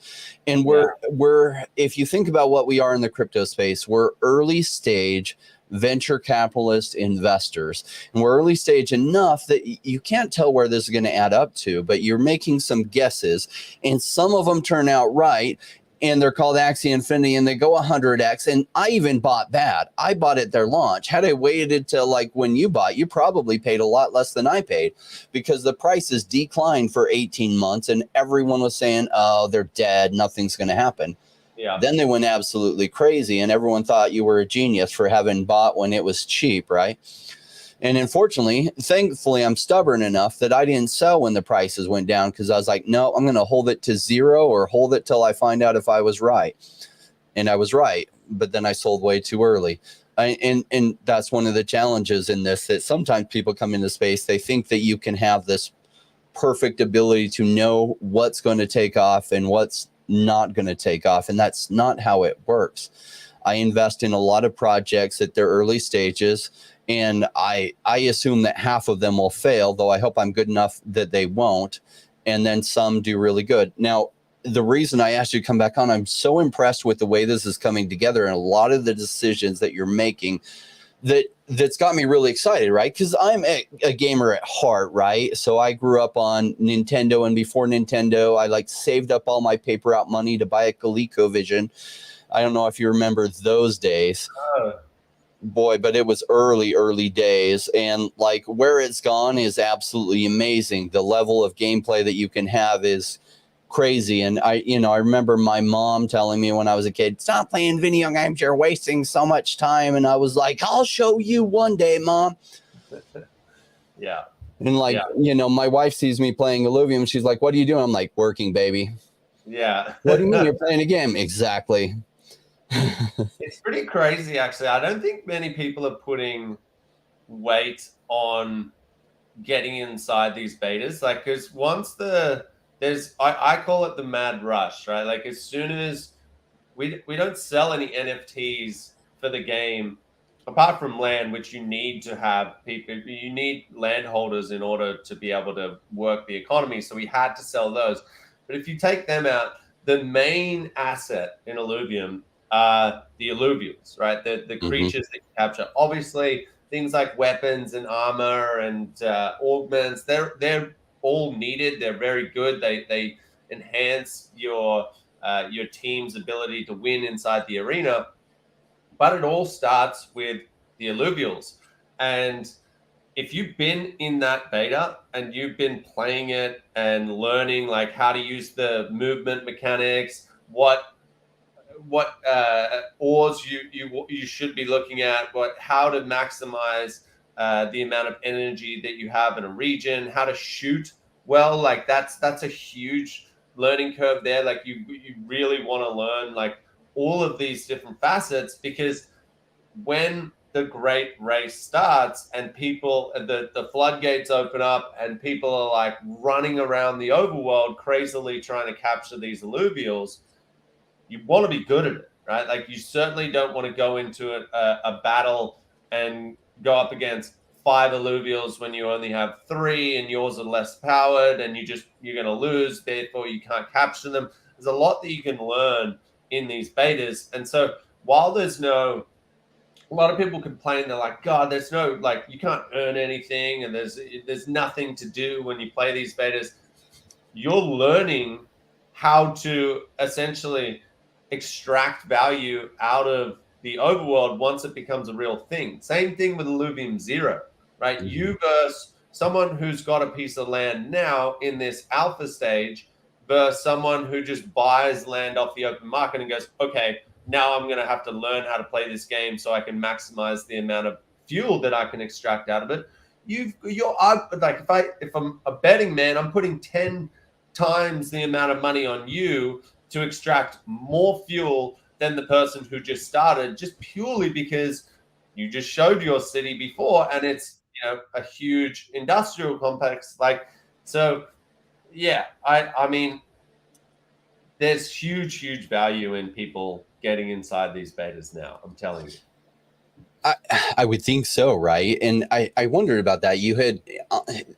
And we're if you think about what we are in the crypto space, we're early stage venture capitalist investors, and we're early stage enough that you can't tell where this is going to add up to, but you're making some guesses, and some of them turn out right, and they're called Axie Infinity, and they go 100x. And I even bought bad. I bought at their launch. Had I waited till like when you bought, you probably paid a lot less than I paid, because the prices declined for 18 months and everyone was saying, oh, they're dead, nothing's going to happen. Yeah. Then they went absolutely crazy, and everyone thought you were a genius for having bought when it was cheap, right? And unfortunately, thankfully, I'm stubborn enough that I didn't sell when the prices went down, because I was like, no, I'm going to hold it to zero or hold it till I find out if I was right. And I was right, but then I sold way too early. And that's one of the challenges in this, that sometimes people come into space, they think that you can have this perfect ability to know what's going to take off and what's not going to take off. And that's not how it works. I invest in a lot of projects at their early stages, and I assume that half of them will fail, though I hope I'm good enough that they won't. And then some do really good. Now, the reason I asked you to come back on, I'm so impressed with the way this is coming together and a lot of the decisions that you're making that's got me really excited, right? Because I'm a gamer at heart, right? So I grew up on Nintendo, and before Nintendo, I like saved up all my paper out money to buy a ColecoVision. I don't know if you remember those days. Boy, but it was early days, and like where it's gone is absolutely amazing. The level of gameplay that you can have is crazy. And I remember my mom telling me when I was a kid, stop playing video games, you're wasting so much time. And I was like, I'll show you one day, Mom. Yeah. And like, my wife sees me playing Illuvium. She's like, what are you doing? I'm like, working, baby. Yeah. What do you mean you're playing a game? Exactly. It's pretty crazy, actually. I don't think many people are putting weight on getting inside these betas, like, because once I call it the mad rush, right? Like, as soon as we don't sell any NFTs for the game, apart from land, which you need to have people, you need landholders in order to be able to work the economy. So we had to sell those. But if you take them out, the main asset in Illuvium are the Illuvials, right? The creatures that you capture. Obviously, things like weapons and armor and augments, they're all needed. They're very good. They enhance your team's ability to win inside the arena. But it all starts with the Illuvials. And if you've been in that beta and you've been playing it and learning like how to use the movement mechanics, what ores you should be looking at, how to maximize the amount of energy that you have in a region, how to shoot well, like that's a huge learning curve there. Like you really want to learn like all of these different facets, because when the great race starts and people the floodgates open up and people are like running around the overworld crazily trying to capture these alluvials, you want to be good at it, right? Like you certainly don't want to go into a battle and go up against 5 alluvials when you only have 3 and yours are less powered and you're going to lose, therefore you can't capture them. There's a lot that you can learn in these betas. And so while there's no, a lot of people complain, they're like, God, there's no, like, you can't earn anything and there's nothing to do when you play these betas. You're learning how to essentially extract value out of the overworld once it becomes a real thing. Same thing with Illuvium Zero, right? Mm-hmm. You versus someone who's got a piece of land now in this alpha stage versus someone who just buys land off the open market and goes, okay, now I'm going to have to learn how to play this game so I can maximize the amount of fuel that I can extract out of it. You're like, if I'm a betting man, I'm putting 10 times the amount of money on you to extract more fuel than the person who just started, just purely because you just showed your city before and it's, you know, a huge industrial complex. Like, so yeah, I mean, there's huge value in people getting inside these betas now. I'm telling you. I would think so, right? And I wondered about that. You had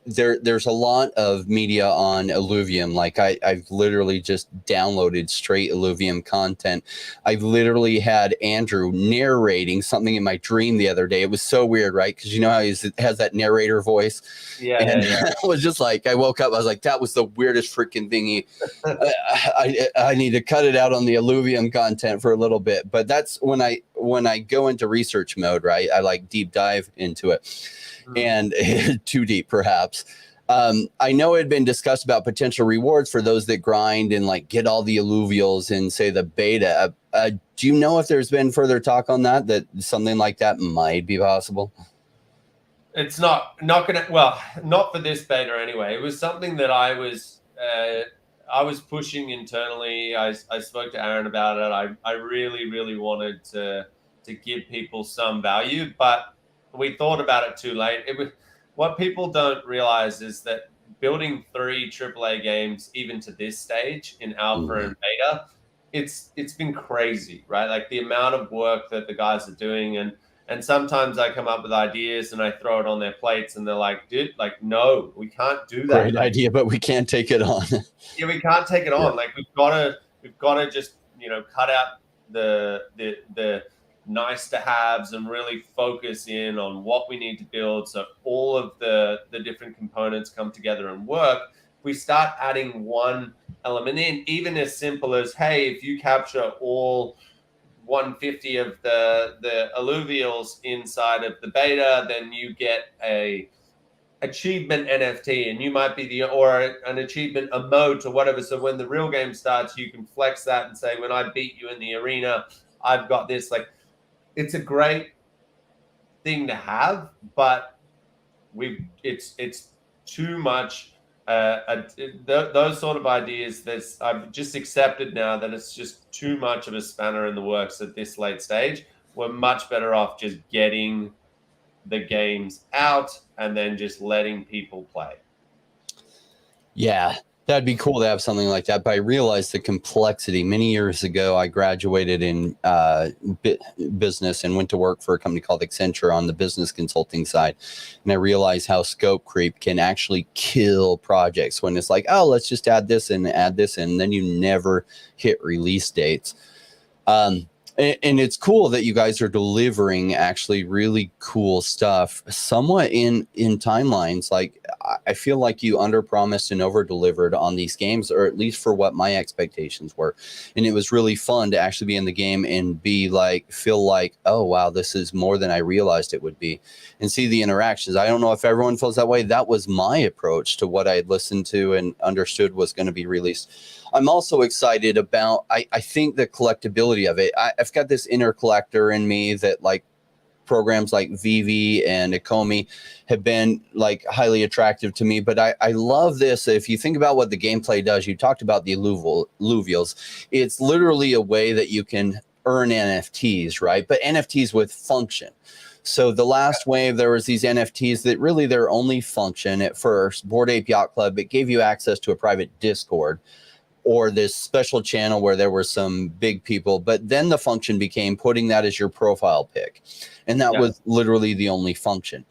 there's a lot of media on Illuvium. Like I've literally just downloaded straight Illuvium content. I've literally had Andrew narrating something in my dream the other day. It was so weird, right? Because you know how he has that narrator voice. Yeah, and yeah. I was just like, I woke up, I was like, that was the weirdest freaking thing. I need to cut it out on the Illuvium content for a little bit. But that's when I go into research mode, right? I like deep dive into it, and too deep perhaps. I know it had been discussed about potential rewards for those that grind and like get all the alluvials in, say, the beta. Do you know if there's been further talk on that something like that might be possible? It's not gonna, well, not for this beta anyway. It was something that I was pushing internally. I spoke to Aaron about it. I really wanted to give people some value, but we thought about it too late. What people don't realize is that building 3 AAA games, even to this stage in alpha and beta, it's been crazy, right? Like the amount of work that the guys are doing, and sometimes I come up with ideas and I throw it on their plates and they're like, dude, like, no, we can't do that. Great idea, but we can't take it on. Yeah, we can't take it on. Yeah. Like we've got to just, you know, cut out the nice to haves and really focus in on what we need to build. So all of the different components come together and work. If we start adding one element in, even as simple as, hey, if you capture all 150 of the alluvials inside of the beta, then you get a achievement NFT, and you might be or an achievement emote or whatever. So when the real game starts, you can flex that and say, when I beat you in the arena, I've got this. Like, it's a great thing to have, but it's too much. Those sort of ideas, I've just accepted now that it's just too much of a spanner in the works at this late stage. We're much better off just getting the games out and then just letting people play. Yeah, that'd be cool to have something like that. But I realized the complexity. Many years ago, I graduated in business and went to work for a company called Accenture on the business consulting side. And I realized how scope creep can actually kill projects when it's like, oh, let's just add this and add this. And then you never hit release dates. And it's cool that you guys are delivering actually really cool stuff somewhat in timelines. Like I feel like you under promised and over delivered on these games, or at least for what my expectations were. And it was really fun to actually be in the game and feel like, oh wow, this is more than I realized it would be, and see the interactions. I don't know if everyone feels that way. That was my approach to what I had listened to and understood was going to be released. I'm also excited about, I think the collectability of it. I've got this inner collector in me that like programs like Vivi and Ecomi have been like highly attractive to me. But I love this. If you think about what the gameplay does, you talked about the alluvials. It's literally a way that you can earn NFTs, right? But NFTs with function. So the last wave, there was these NFTs that really their only function at first, Bored Ape Yacht Club, it gave you access to a private Discord or this special channel where there were some big people, but then the function became putting that as your profile pic. And that was literally the only function.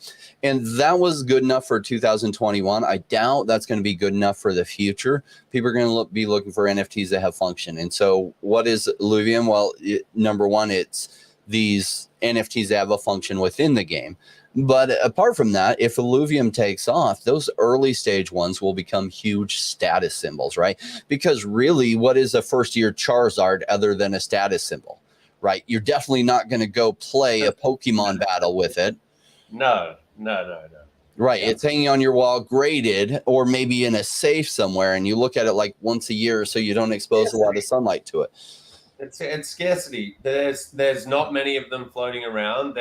And that was good enough for 2021. I doubt that's going to be good enough for the future. People are going to be looking for NFTs that have function. And so what is Illuvium? Well, number one, it's these NFTs that have a function within the game. But apart from that, if Illuvium takes off, those early stage ones will become huge status symbols, right? Because really, what is a first-year Charizard other than a status symbol, right? You're definitely not going to go play a Pokemon battle with it. No. Right. Yeah. It's hanging on your wall, graded, or maybe in a safe somewhere, and you look at it like once a year so you don't expose a lot of sunlight to it. It's scarcity. There's not many of them floating around.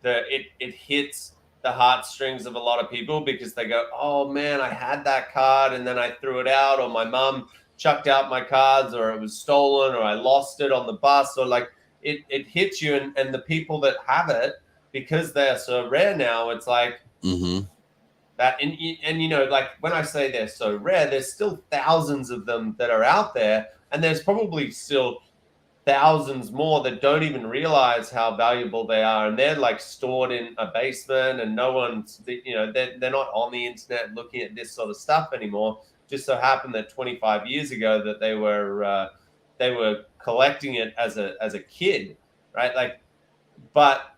It hits the heartstrings of a lot of people because they go, oh man, I had that card and then I threw it out, or my mom chucked out my cards, or it was stolen, or I lost it on the bus, or like it hits you, and the people that have it, because they're so rare now, it's like that. And you know, like when I say they're so rare, there's still thousands of them that are out there, and there's probably still thousands more that don't even realize how valuable they are, and they're like stored in a basement, and no one's, you know, they're not on the internet looking at this sort of stuff anymore. Just so happened that 25 years ago that they were collecting it as a kid, right? Like, but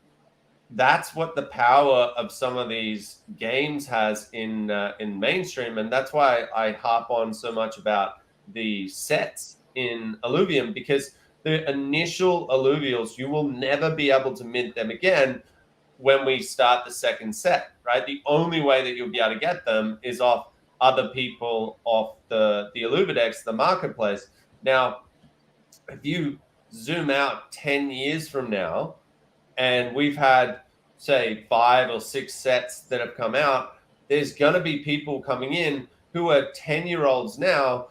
that's what the power of some of these games has in mainstream, and that's why I harp on so much about the sets in Illuvium, because the initial alluvials, you will never be able to mint them again when we start the second set, right? The only way that you'll be able to get them is off other people, off the Illuvidex, the marketplace. Now, if you zoom out 10 years from now, and we've had, say, 5 or 6 sets that have come out, there's going to be people coming in who are 10-year-olds now,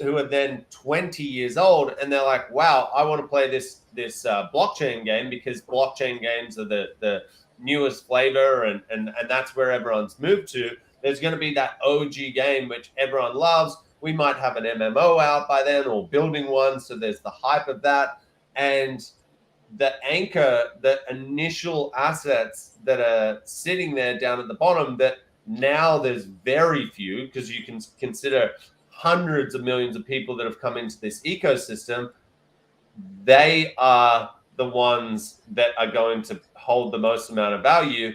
who are then 20 years old, and they're like, wow, I want to play this blockchain game because blockchain games are the newest flavor, and that's where everyone's moved to. There's going to be that OG game which everyone loves. We might have an MMO out by then, or building one, so there's the hype of that. And the anchor, the initial assets that are sitting there down at the bottom, that now there's very few, because you can consider hundreds of millions of people that have come into this ecosystem. They are the ones that are going to hold the most amount of value,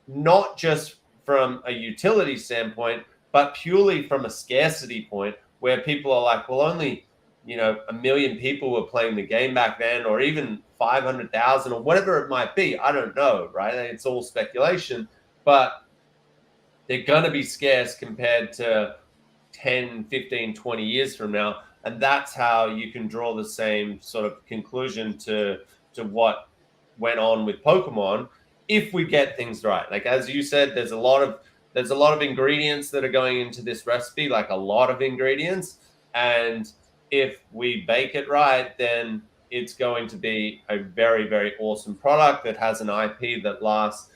not just from a utility standpoint, but purely from a scarcity point, where people are like, well, only, you know, 1 million people were playing the game back then, or even 500,000 or whatever it might be. I don't know, right? It's all speculation, but they're going to be scarce compared to 10, 15, 20 years from now. And that's how you can draw the same sort of conclusion to what went on with Pokemon, if we get things right. Like, as you said, there's a lot of ingredients that are going into this recipe, like a lot of ingredients. And if we bake it right, then it's going to be a very, very awesome product that has an IP that lasts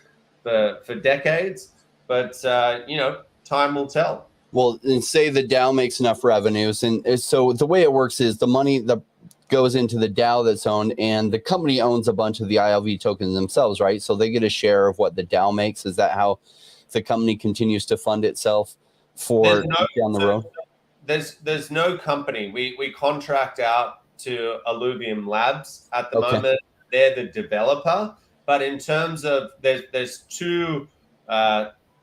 for decades, but time will tell. Well, and say the DAO makes enough revenues, and so the way it works is the money that goes into the DAO that's owned, and the company owns a bunch of the ILV tokens themselves, right? So they get a share of what the DAO makes. Is that how the company continues to fund itself for down the road? There's no company. We contract out to Illuvium Labs at the moment. They're the developer, but in terms of there's two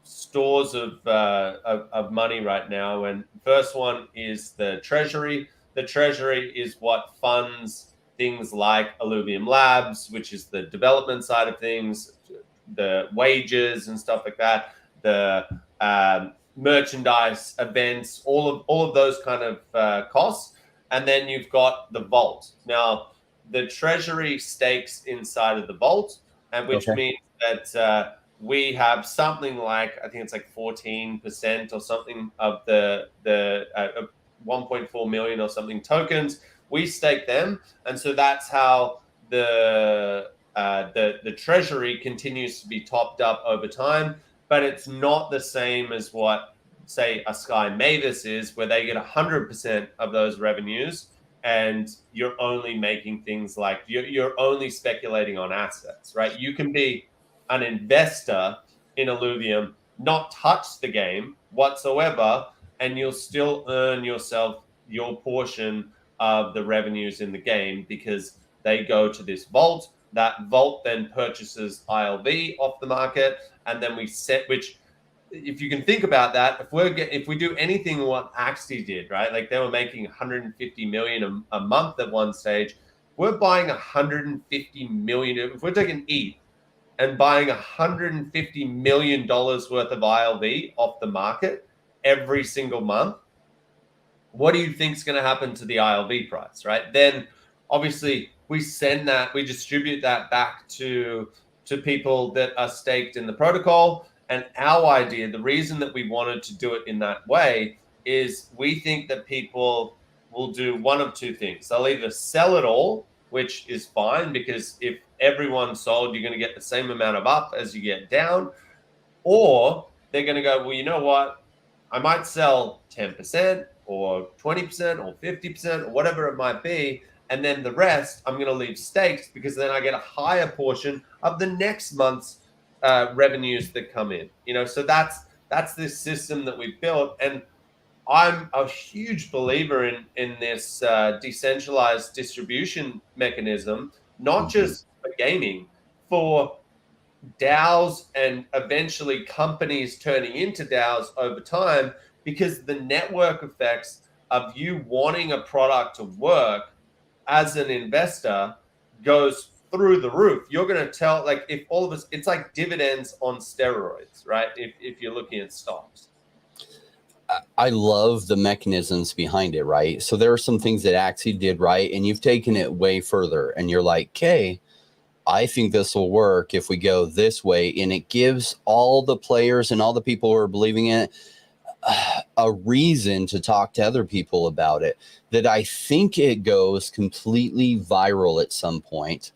stores of money right now, and first one is the treasury. The treasury is what funds things like Illuvium Labs, which is the development side of things, the wages and stuff like that, the merchandise, events, all of those kind of costs. And then you've got the vault. Now, the treasury stakes inside of the vault, and which means that we have something like, I think it's like 14% or something of the 1.4 million or something tokens. We stake them, and so that's how the treasury continues to be topped up over time. But it's not the same as what, say, a Sky Mavis is, where they get 100% of those revenues, and you're only making things like you're only speculating on assets, right? You can be an investor in Illuvium, not touch the game whatsoever, and you'll still earn yourself your portion of the revenues in the game, because they go to this vault. That vault then purchases ILV off the market, and then we set, which, if you can think about that, if we do anything what Axie did, right? Like they were making 150 million a month at one stage. We're buying 150 million. If we're taking ETH and buying $150 million worth of ILV off the market every single month, what do you think is going to happen to the ILV price, right? Then obviously we distribute that back to people that are staked in the protocol. And our idea, the reason that we wanted to do it in that way, is we think that people will do one of two things. They'll either sell it all, which is fine, because if everyone sold, you're going to get the same amount of up as you get down. Or they're going to go, well, you know what? I might sell 10% or 20% or 50% or whatever it might be. And then the rest, I'm going to leave staked, because then I get a higher portion of the next month's revenues that come in. So that's this system that we've built. And I'm a huge believer in this decentralized distribution mechanism, not just for gaming, for DAOs and eventually companies turning into DAOs over time, because the network effects of you wanting a product to work as an investor goes through the roof. You're going to tell, like, if all of us, it's like dividends on steroids, right? If you're looking at stocks. I love the mechanisms behind it, right? So there are some things that Axie did right, and you've taken it way further, and you're like, okay, I think this will work if we go this way. And it gives all the players and all the people who are believing in it a reason to talk to other people about it. That I think it goes completely viral at some point,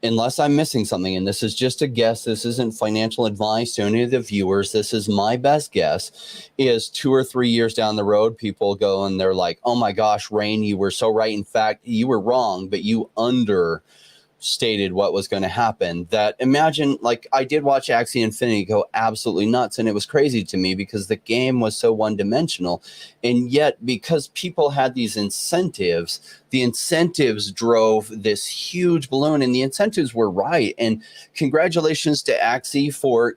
unless I'm missing something. And this is just a guess. This isn't financial advice to any of the viewers. This is my best guess, is 2 or 3 years down the road, people go and they're like, oh my gosh, Rain, you were so right. In fact, you were wrong, but you understated what was going to happen. That, imagine, like, I did watch Axie Infinity go absolutely nuts, and it was crazy to me because the game was so one-dimensional, and yet because people had these incentives, the incentives drove this huge balloon, and the incentives were right. And congratulations to Axie for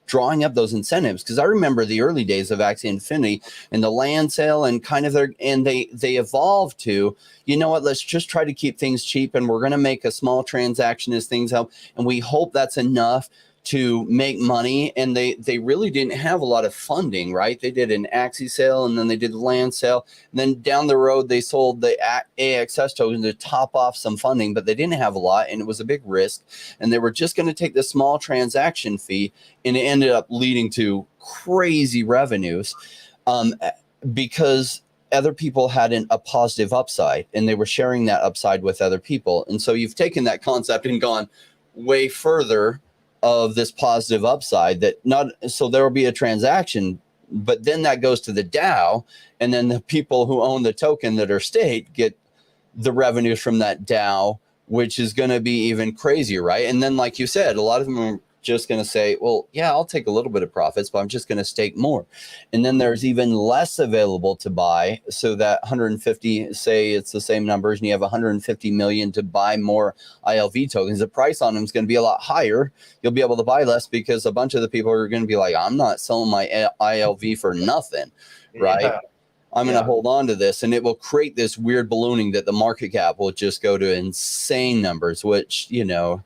drawing up those incentives, because I remember the early days of Axie Infinity and the land sale, and kind of they evolved to, you know what, let's just try to keep things cheap, and we're going to make a small transaction as things help, and we hope that's enough to make money. And they really didn't have a lot of funding, right? They did an Axie sale, and then they did the land sale, and then down the road they sold the AXS token to top off some funding, but they didn't have a lot, and it was a big risk, and they were just going to take the small transaction fee, and it ended up leading to crazy revenues because other people had a positive upside, and they were sharing that upside with other people. And so you've taken that concept and gone way further of this positive upside that so there will be a transaction, but then that goes to the DAO, and then the people who own the token that are staked get the revenues from that DAO, which is going to be even crazier, right? And then, like you said, a lot of them are just going to say, well, yeah, I'll take a little bit of profits, but I'm just going to stake more. And then there's even less available to buy. So that 150, say it's the same numbers, and you have 150 million to buy more ILV tokens, the price on them is going to be a lot higher. You'll be able to buy less because a bunch of the people are going to be like, I'm not selling my ILV for nothing, right? Yeah. I'm going to hold on to this, and it will create this weird ballooning that the market cap will just go to insane numbers, which, you know,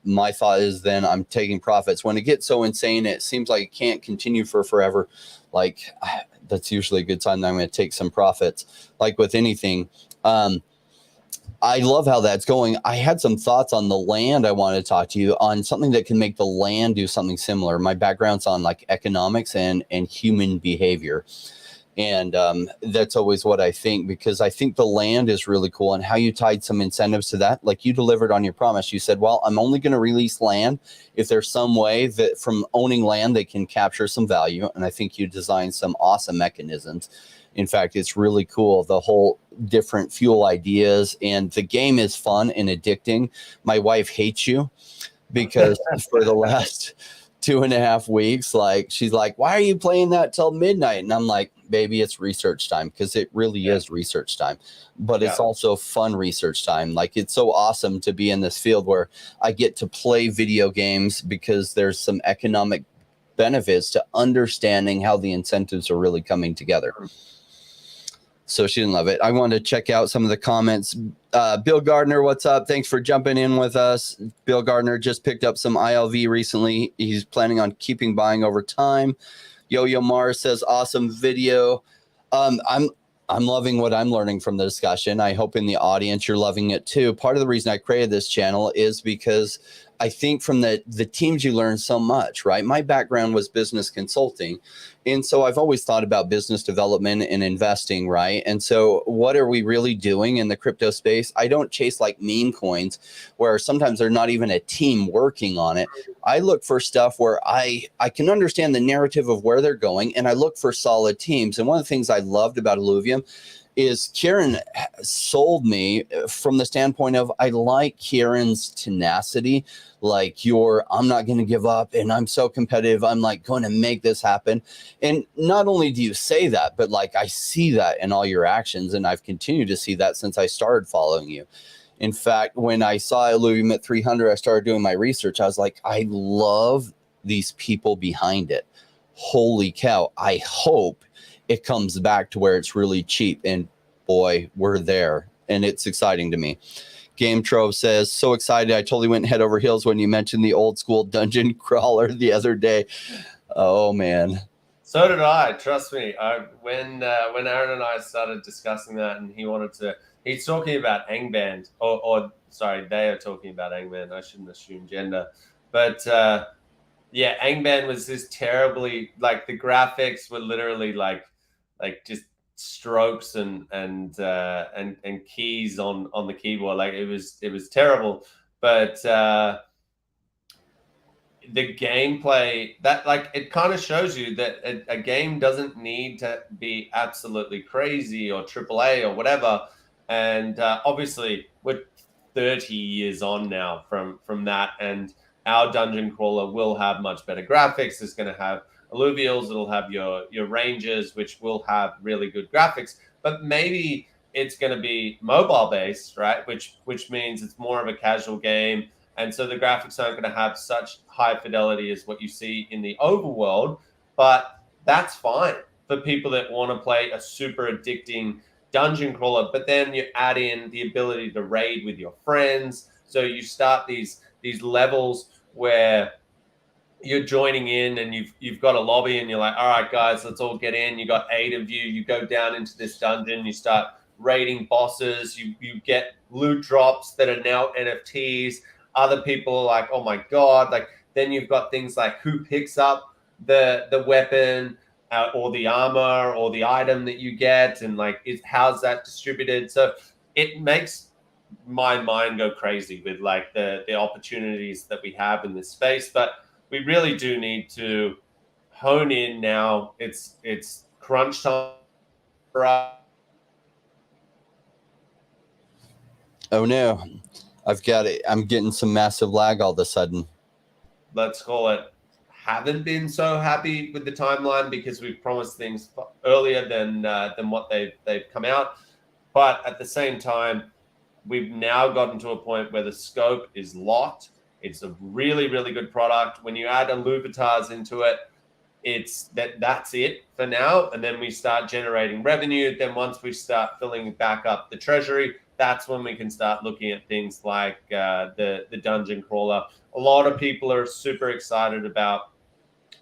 my thought is then I'm taking profits. When it gets so insane, it seems like it can't continue for forever. Like, that's usually a good time that I'm going to take some profits. Like with anything, I love how that's going. I had some thoughts on the land. I want to talk to you on something that can make the land do something similar. My background's on like economics and human behavior. And that's always what I think, because I think the land is really cool, and how you tied some incentives to that. Like you delivered on your promise. You said, well, I'm only going to release land if there's some way that from owning land, they can capture some value. And I think you designed some awesome mechanisms. In fact, it's really cool, the whole different fuel ideas, and the game is fun and addicting. My wife hates you because for the last 2.5 weeks, like she's like, why are you playing that till midnight? And I'm like, baby, it's research time, because it really is research time, but it's also fun research time. Like, it's so awesome to be in this field where I get to play video games because there's some economic benefits to understanding how the incentives are really coming together. So she didn't love it. I wanted to check out some of the comments. Bill Gardner, what's up? Thanks for jumping in with us. Bill Gardner just picked up some ILV recently. He's planning on keeping buying over time. Yo-Yo Mars says, awesome video. I'm loving what I'm learning from the discussion. I hope in the audience you're loving it too. Part of the reason I created this channel is because I think from the teams you learn so much, right? My background was business consulting. And so I've always thought about business development and investing, right? And so what are we really doing in the crypto space? I don't chase like meme coins where sometimes they're not even a team working on it. I look for stuff where I can understand the narrative of where they're going, and I look for solid teams. And one of the things I loved about Illuvium is Kieran sold me from the standpoint of, I like Kieran's tenacity, like I'm not going to give up, and I'm so competitive, I'm like going to make this happen. And not only do you say that, but like I see that in all your actions, and I've continued to see that since I started following you. In fact, when I saw Illuvium at 300, I started doing my research. I was like, I love these people behind it. Holy cow. I hope it comes back to where it's really cheap. And boy, we're there. And it's exciting to me. Game Trove says, so excited. I totally went head over heels when you mentioned the old school dungeon crawler the other day. Oh, man. So did I. Trust me. When Aaron and I started discussing that, and he's talking about Angband, or sorry, they are talking about Angband. I shouldn't assume gender. But yeah, Angband was this terribly, like, the graphics were literally like just strokes and keys on the keyboard. Like it was terrible. But the gameplay, that, like, it kind of shows you that a game doesn't need to be absolutely crazy or AAA or whatever. And obviously we're 30 years on now from that, and our dungeon crawler will have much better graphics. It's going to have alluvials, it'll have your ranges, which will have really good graphics, but maybe it's going to be mobile based, right? Which means it's more of a casual game. And so the graphics aren't going to have such high fidelity as what you see in the overworld, but that's fine for people that want to play a super addicting dungeon crawler. But then you add in the ability to raid with your friends. So you start these levels where you're joining in and you've got a lobby and you're like, all right, guys, let's all get in. You got 8 of you. You go down into this dungeon. You start raiding bosses. You get loot drops that are now NFTs. Other people are like, oh my God. Like, then you've got things like who picks up the weapon or the armor or the item that you get, and like, how's that distributed? So it makes my mind go crazy with like the opportunities that we have in this space. But we really do need to hone in now. It's crunch time for us. Oh no, I've got it. I'm getting some massive lag all of a sudden. Let's call it, haven't been so happy with the timeline because we've promised things earlier than what they've come out. But at the same time, we've now gotten to a point where the scope is locked. It's a really, really good product. When you add Illuvitas into it, that's it for now. And then we start generating revenue. Then once we start filling back up the treasury, that's when we can start looking at things like the dungeon crawler. A lot of people are super excited about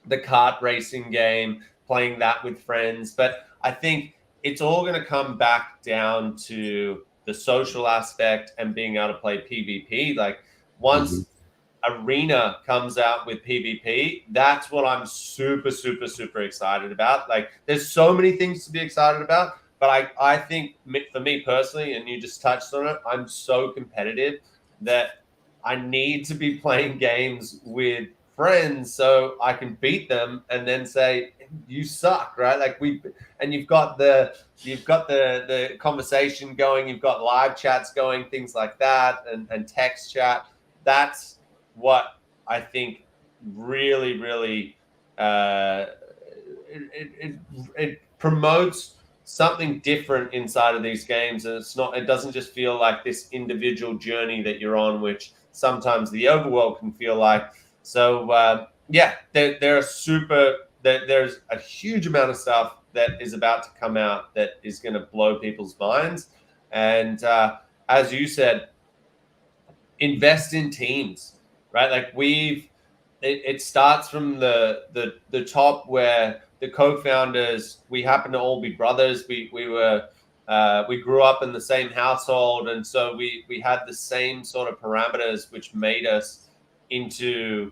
the kart racing game, playing that with friends. But I think it's all going to come back down to the social aspect and being able to play PvP. Like once Arena comes out with PvP, that's what I'm super, super, super excited about. Like there's so many things to be excited about, but I think for me personally, and you just touched on it, I'm so competitive that I need to be playing games with friends so I can beat them and then say, you suck, right? Like you've got the conversation going, you've got live chats going, things like that, and text chat. That's what I think really, really it promotes something different inside of these games, and it doesn't just feel like this individual journey that you're on, which sometimes the overworld can feel like. So there's a huge amount of stuff that is about to come out that is going to blow people's minds, and as you said, invest in teams, right? Like it starts from the top where the co-founders, we happen to all be brothers. We grew up in the same household, and so we had the same sort of parameters, which made us into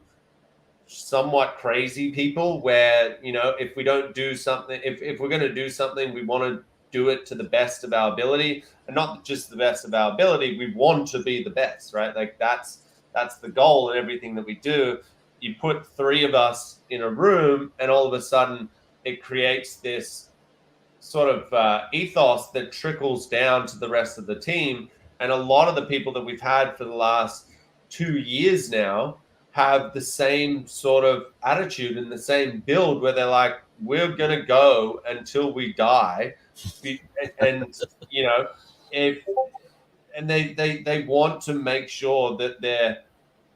somewhat crazy people. Where if we don't do something, if we're going to do something, we want to do it to the best of our ability, and not just the best of our ability. We want to be the best, right? Like that's the goal in everything that we do. You put three of us in a room, and all of a sudden it creates this sort of ethos that trickles down to the rest of the team. And a lot of the people that we've had for the last 2 years now have the same sort of attitude and the same build, where they're like, we're going to go until we die. And, they want to make sure that they're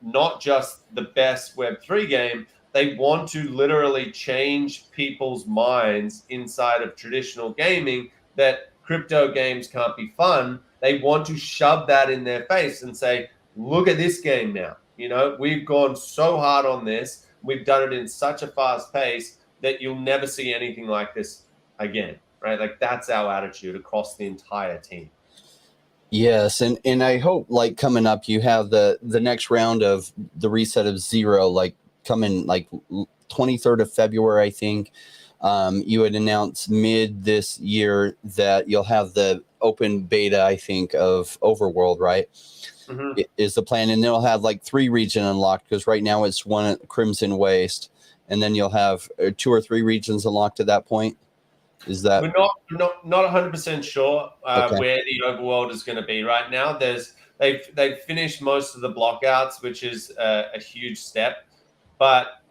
not just the best Web3 game. They want to literally change people's minds inside of traditional gaming that crypto games can't be fun. They want to shove that in their face and say, look at this game now. We've gone so hard on this. We've done it in such a fast pace that you'll never see anything like this again, right? Like that's our attitude across the entire team. Yes, and I hope like coming up, you have the next round of the reset of Zero, like coming like 23rd of February, I think. You had announced mid this year that you'll have the open beta, I think, of Overworld, right? Mm-hmm. Is the plan, and they'll have like 3 regions unlocked, because right now it's one Crimson Waste, and then you'll have 2 or 3 regions unlocked at that point. Is that we're not 100% sure where the overworld is going to be right now? They've finished most of the blockouts, which is a huge step, but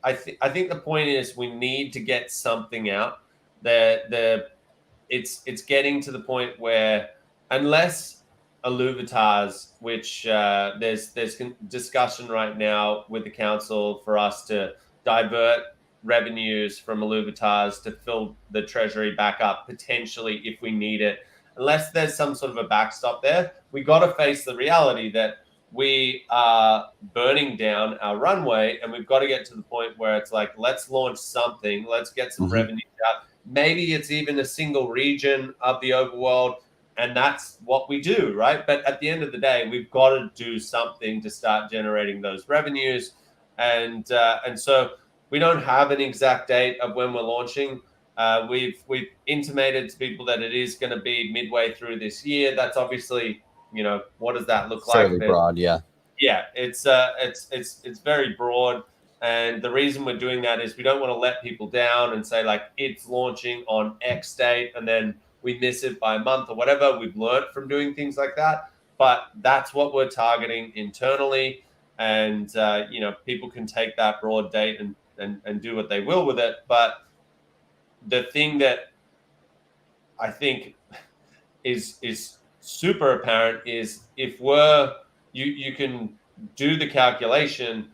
I think the point is we need to get something out. It's getting to the point where, unless Illuvitas, which there's discussion right now with the council for us to divert revenues from Illuvitas to fill the treasury back up, potentially, if we need it. Unless there's some sort of a backstop there, we got to face the reality that we are burning down our runway, and we've got to get to the point where it's like, let's launch something, let's get some revenue out. Maybe it's even a single region of the overworld, and that's what we do, right? But at the end of the day, we've got to do something to start generating those revenues, and so we don't have an exact date of when we're launching. We've intimated to people that it is going to be midway through this year. That's obviously, what does that look like? Fairly broad, yeah. Yeah, it's very broad. And the reason we're doing that is we don't want to let people down and say, like, it's launching on X date and then we miss it by a month or whatever. We've learned from doing things like that. But that's what we're targeting internally. And, people can take that broad date and do what they will with it. But the thing that I think is super apparent is if you can do the calculation,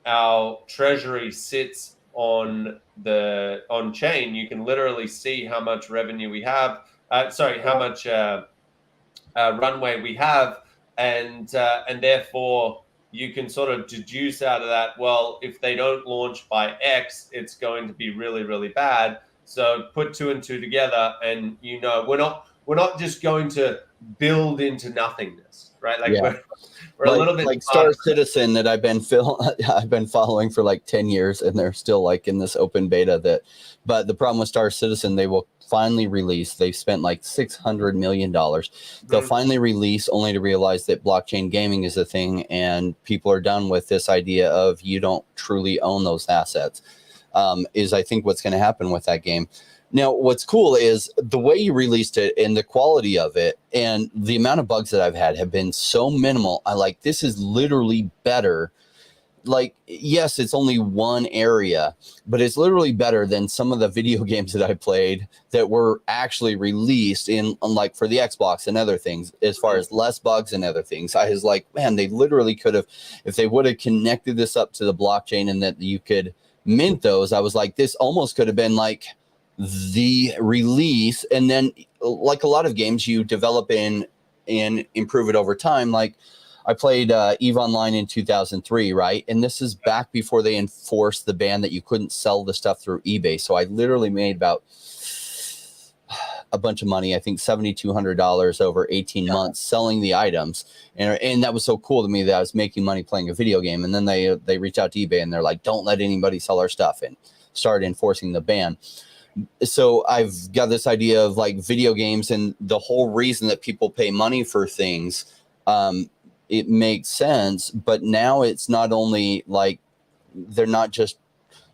our treasury sits on chain. You can literally see how much revenue we have. How much runway we have, and therefore you can sort of deduce out of that. Well, if they don't launch by X, it's going to be really, really bad. So put 2 and 2 together, and we're not just going to build into nothingness, right? Like we're a little bit like Star Citizen that I've been following for like 10 years, and they're still like in this open beta. But the problem with Star Citizen, they will finally release. They've spent like $600 million. They'll finally release, only to realize that blockchain gaming is a thing, and people are done with this idea of you don't truly own those assets. Is I think what's going to happen with that game. Now, what's cool is the way you released it and the quality of it and the amount of bugs that I've had have been so minimal. This is literally better. Like, yes, it's only one area, but it's literally better than some of the video games that I played that were actually released like for the Xbox and other things, as far as less bugs and other things. I was like, man, they literally could have, if they would have connected this up to the blockchain and that you could mint those, I was like, this almost could have been like the release, and then like a lot of games you develop and improve it over time. Like I played EVE Online in 2003, right? And this is back before they enforced the ban that you couldn't sell the stuff through eBay. So I literally made about a bunch of money, I think $7,200 over 18 months selling the items. And that was so cool to me that I was making money playing a video game. And then they reach out to eBay and they're like, don't let anybody sell our stuff, and started enforcing the ban. So I've got this idea of like video games and the whole reason that people pay money for things. It makes sense, but now it's not only like they're not just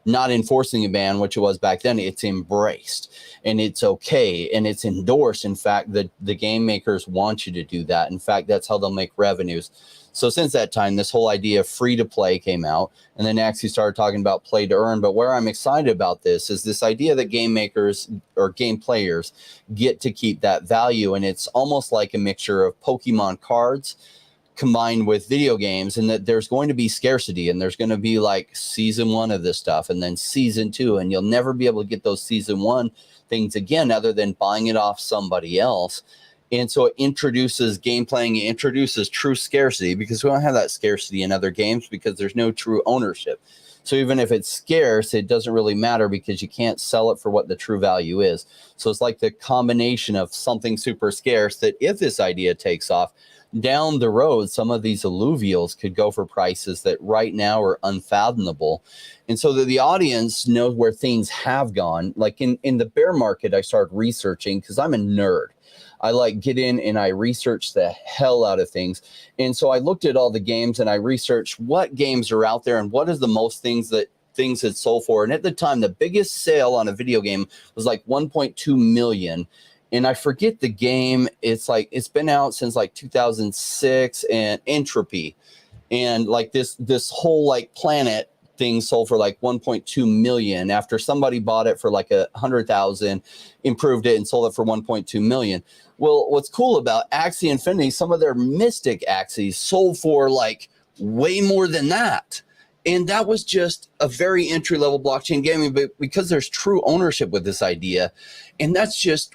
not enforcing a ban, which it was back then. It's embraced and it's okay and it's endorsed. In fact, the game makers want you to do that. In fact, that's how they'll make revenues. So since that time, this whole idea of free to play came out, and then Axie started talking about play to earn. But where I'm excited about this is this idea that game makers or game players get to keep that value. And it's almost like a mixture of Pokemon cards combined with video games, and that there's going to be scarcity, and there's going to be like season 1 of this stuff and then season 2, and you'll never be able to get those season 1 things again other than buying it off somebody else. And so it introduces game playing, it introduces true scarcity, because we don't have that scarcity in other games because there's no true ownership. So even if it's scarce, it doesn't really matter because you can't sell it for what the true value is. So it's like the combination of something super scarce that if this idea takes off, down the road, some of these alluvials could go for prices that right now are unfathomable. And so that the audience knows where things have gone. Like in the bear market, I started researching because I'm a nerd. I like get in and I research the hell out of things. And so I looked at all the games and I researched what games are out there and what is the most things that sold for. And at the time, the biggest sale on a video game was like 1.2 million. And I forget the game. It's like, it's been out since like 2006, and Entropy. And like this whole like planet thing sold for like 1.2 million after somebody bought it for like 100,000, improved it and sold it for 1.2 million. Well, what's cool about Axie Infinity, some of their Mystic Axies sold for like way more than that. And that was just a very entry-level blockchain gaming, but because there's true ownership with this idea, and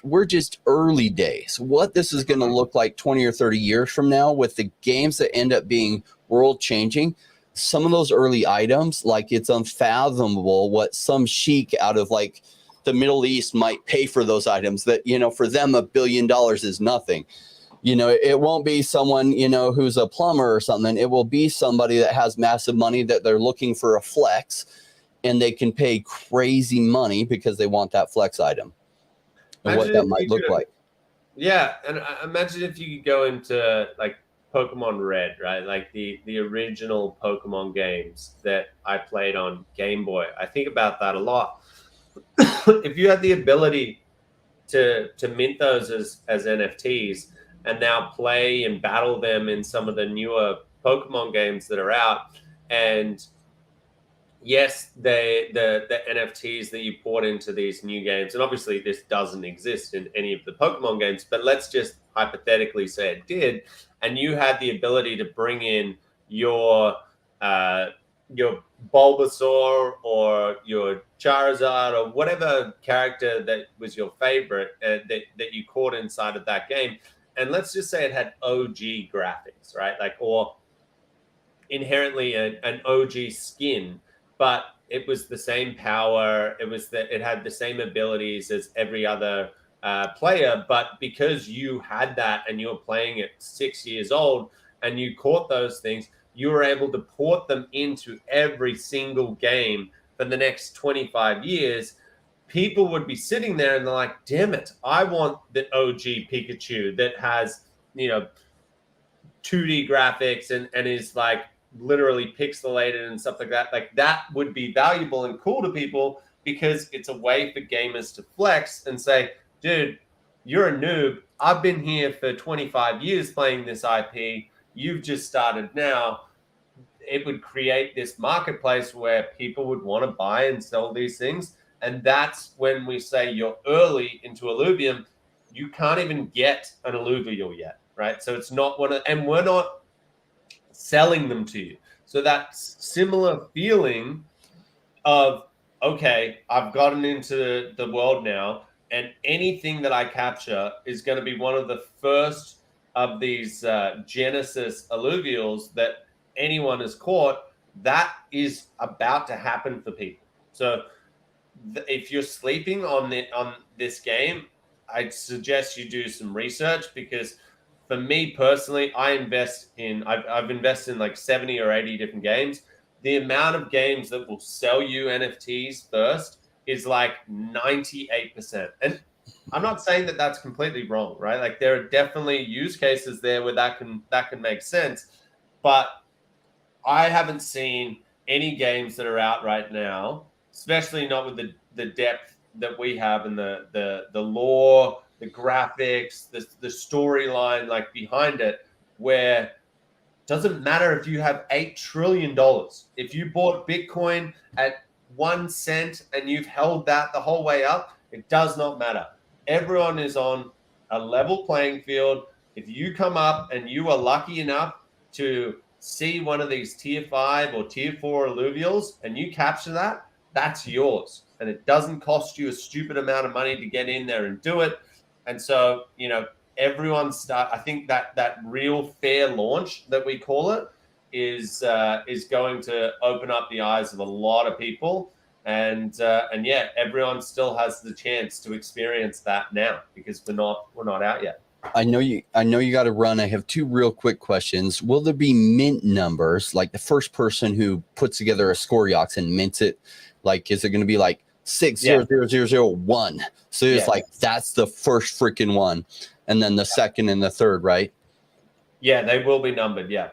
we're just early days. What this is going to look like 20 or 30 years from now with the games that end up being world-changing, some of those early items, like it's unfathomable what some sheik out of like the Middle East might pay for those items that, for them, $1 billion is nothing. It won't be someone, who's a plumber or something. It will be somebody that has massive money that they're looking for a flex. and they can pay crazy money because they want that flex item and what Imagine that if might you look could, like. yeah, and imagine if you could go into like Pokemon Red, right? Like the original Pokemon games that I played on Game Boy. I think about that a lot. If you had the ability to mint those as NFTs and now play and battle them in some of the newer Pokemon games that are out, and yes, the NFTs that you poured into these new games, and obviously this doesn't exist in any of the Pokemon games, but let's just hypothetically say it did, and you had the ability to bring in uh, your Bulbasaur or your Charizard or whatever character that was your favorite that you caught inside of that game, and let's just say it had OG graphics, right? Like or inherently an OG skin, but it was the same power. It had the same abilities as every other player. But because you had that and you were playing at 6 years old and you caught those things, you were able to port them into every single game for the next 25 years. People would be sitting there and they're like, damn it, I want the OG Pikachu that has, 2D graphics and is like literally pixelated and stuff like that. Like that would be valuable and cool to people because it's a way for gamers to flex and say, dude, you're a noob. I've been here for 25 years playing this IP. You've just started now. It would create this marketplace where people would want to buy and sell these things. And that's when we say you're early into Illuvium, you can't even get an Illuvial yet, right? So it's not one of, and we're not selling them to you. So that similar feeling of, okay, I've gotten into the world now, and anything that I capture is going to be one of the first of these Genesis alluvials that anyone has caught. That is about to happen for people. So if you're sleeping on this game, I'd suggest you do some research because for me personally, I've invested in like 70 or 80 different games. The amount of games that will sell you NFTs first is like 98%. And I'm not saying that that's completely wrong, right? Like there are definitely use cases there where that can make sense, but I haven't seen any games that are out right now, especially not with the depth that we have in the lore, the graphics, the storyline like behind it, where it doesn't matter if you have $8 trillion. If you bought Bitcoin at 1 cent and you've held that the whole way up, it does not matter. Everyone is on a level playing field. If you come up and you are lucky enough to see one of these tier 5 or tier 4 alluvials and you capture that, that's yours. And it doesn't cost you a stupid amount of money to get in there and do it. And so, I think that real fair launch that we call it is going to open up the eyes of a lot of people. And yeah, everyone still has the chance to experience that now because we're not out yet. I know you got to run. I have two real quick questions. Will there be mint numbers, like the first person who puts together a Scoriox and mints it? Like, is it going to be like 600001? So it's like that's the first freaking one, and then the second and the third, right? Yeah, they will be numbered. Yeah.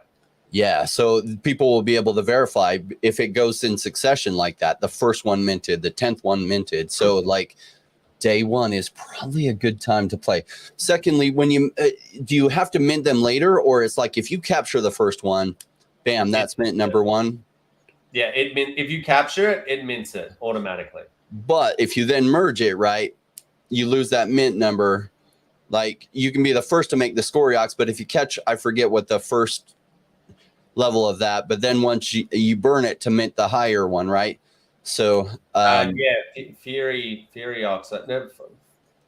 Yeah, so people will be able to verify if it goes in succession like that. The first one minted, the 10th one minted. So like day one is probably a good time to play. Secondly, when you do you have to mint them later, or it's like if you capture the first one, bam, that's mint number one? Yeah, if you capture it, it mints it automatically. But if you then merge it, right, you lose that mint number. Like you can be the first to make the Scoriox, but if you catch, I forget what the first level of that, but then once you burn it to mint the higher one, right? So Fury Oxide, no,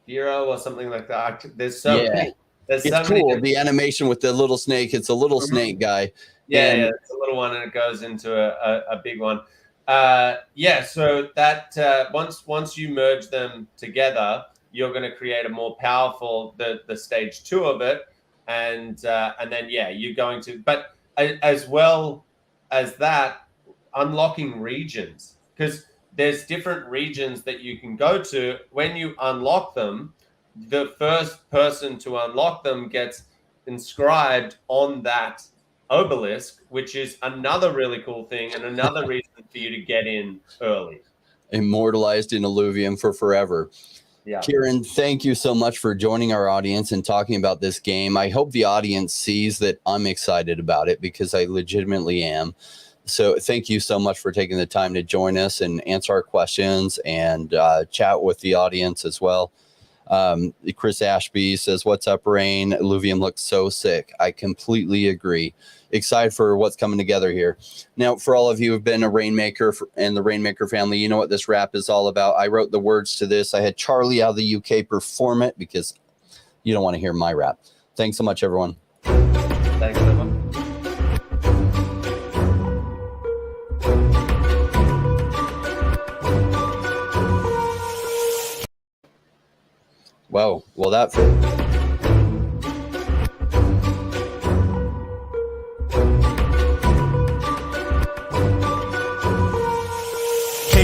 Firo or something like that. There's many. It's so cool. Many the animation with the little snake. It's a little snake guy. Yeah, it's a little one and it goes into a big one. So that once you merge them together, you're going to create a more powerful the stage 2 of it, and then you're going to, but as well as that, unlocking regions, because there's different regions that you can go to. When you unlock them, the first person to unlock them gets inscribed on that obelisk, which is another really cool thing and another reason for you to get in early. Immortalized in Illuvium for forever. Yeah. Kieran, thank you so much for joining our audience and talking about this game. I hope the audience sees that I'm excited about it, because I legitimately am. So thank you so much for taking the time to join us and answer our questions and chat with the audience as well. Chris Ashby says, "What's up, Rain? Illuvium looks so sick." I completely agree. Excited for what's coming together here. Now, for all of you who've been a Rainmaker and the Rainmaker family, you know what this rap is all about. I wrote the words to this. I had Charlie out of the UK perform it, because you don't want to hear my rap. Thanks so much, everyone. Thanks, everyone. Wow. Well, that... Came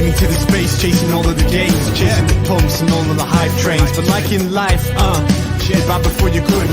into the space chasing all of the games, chasing the pumps and all of the hype trains. But like in life, you're bad before you're good.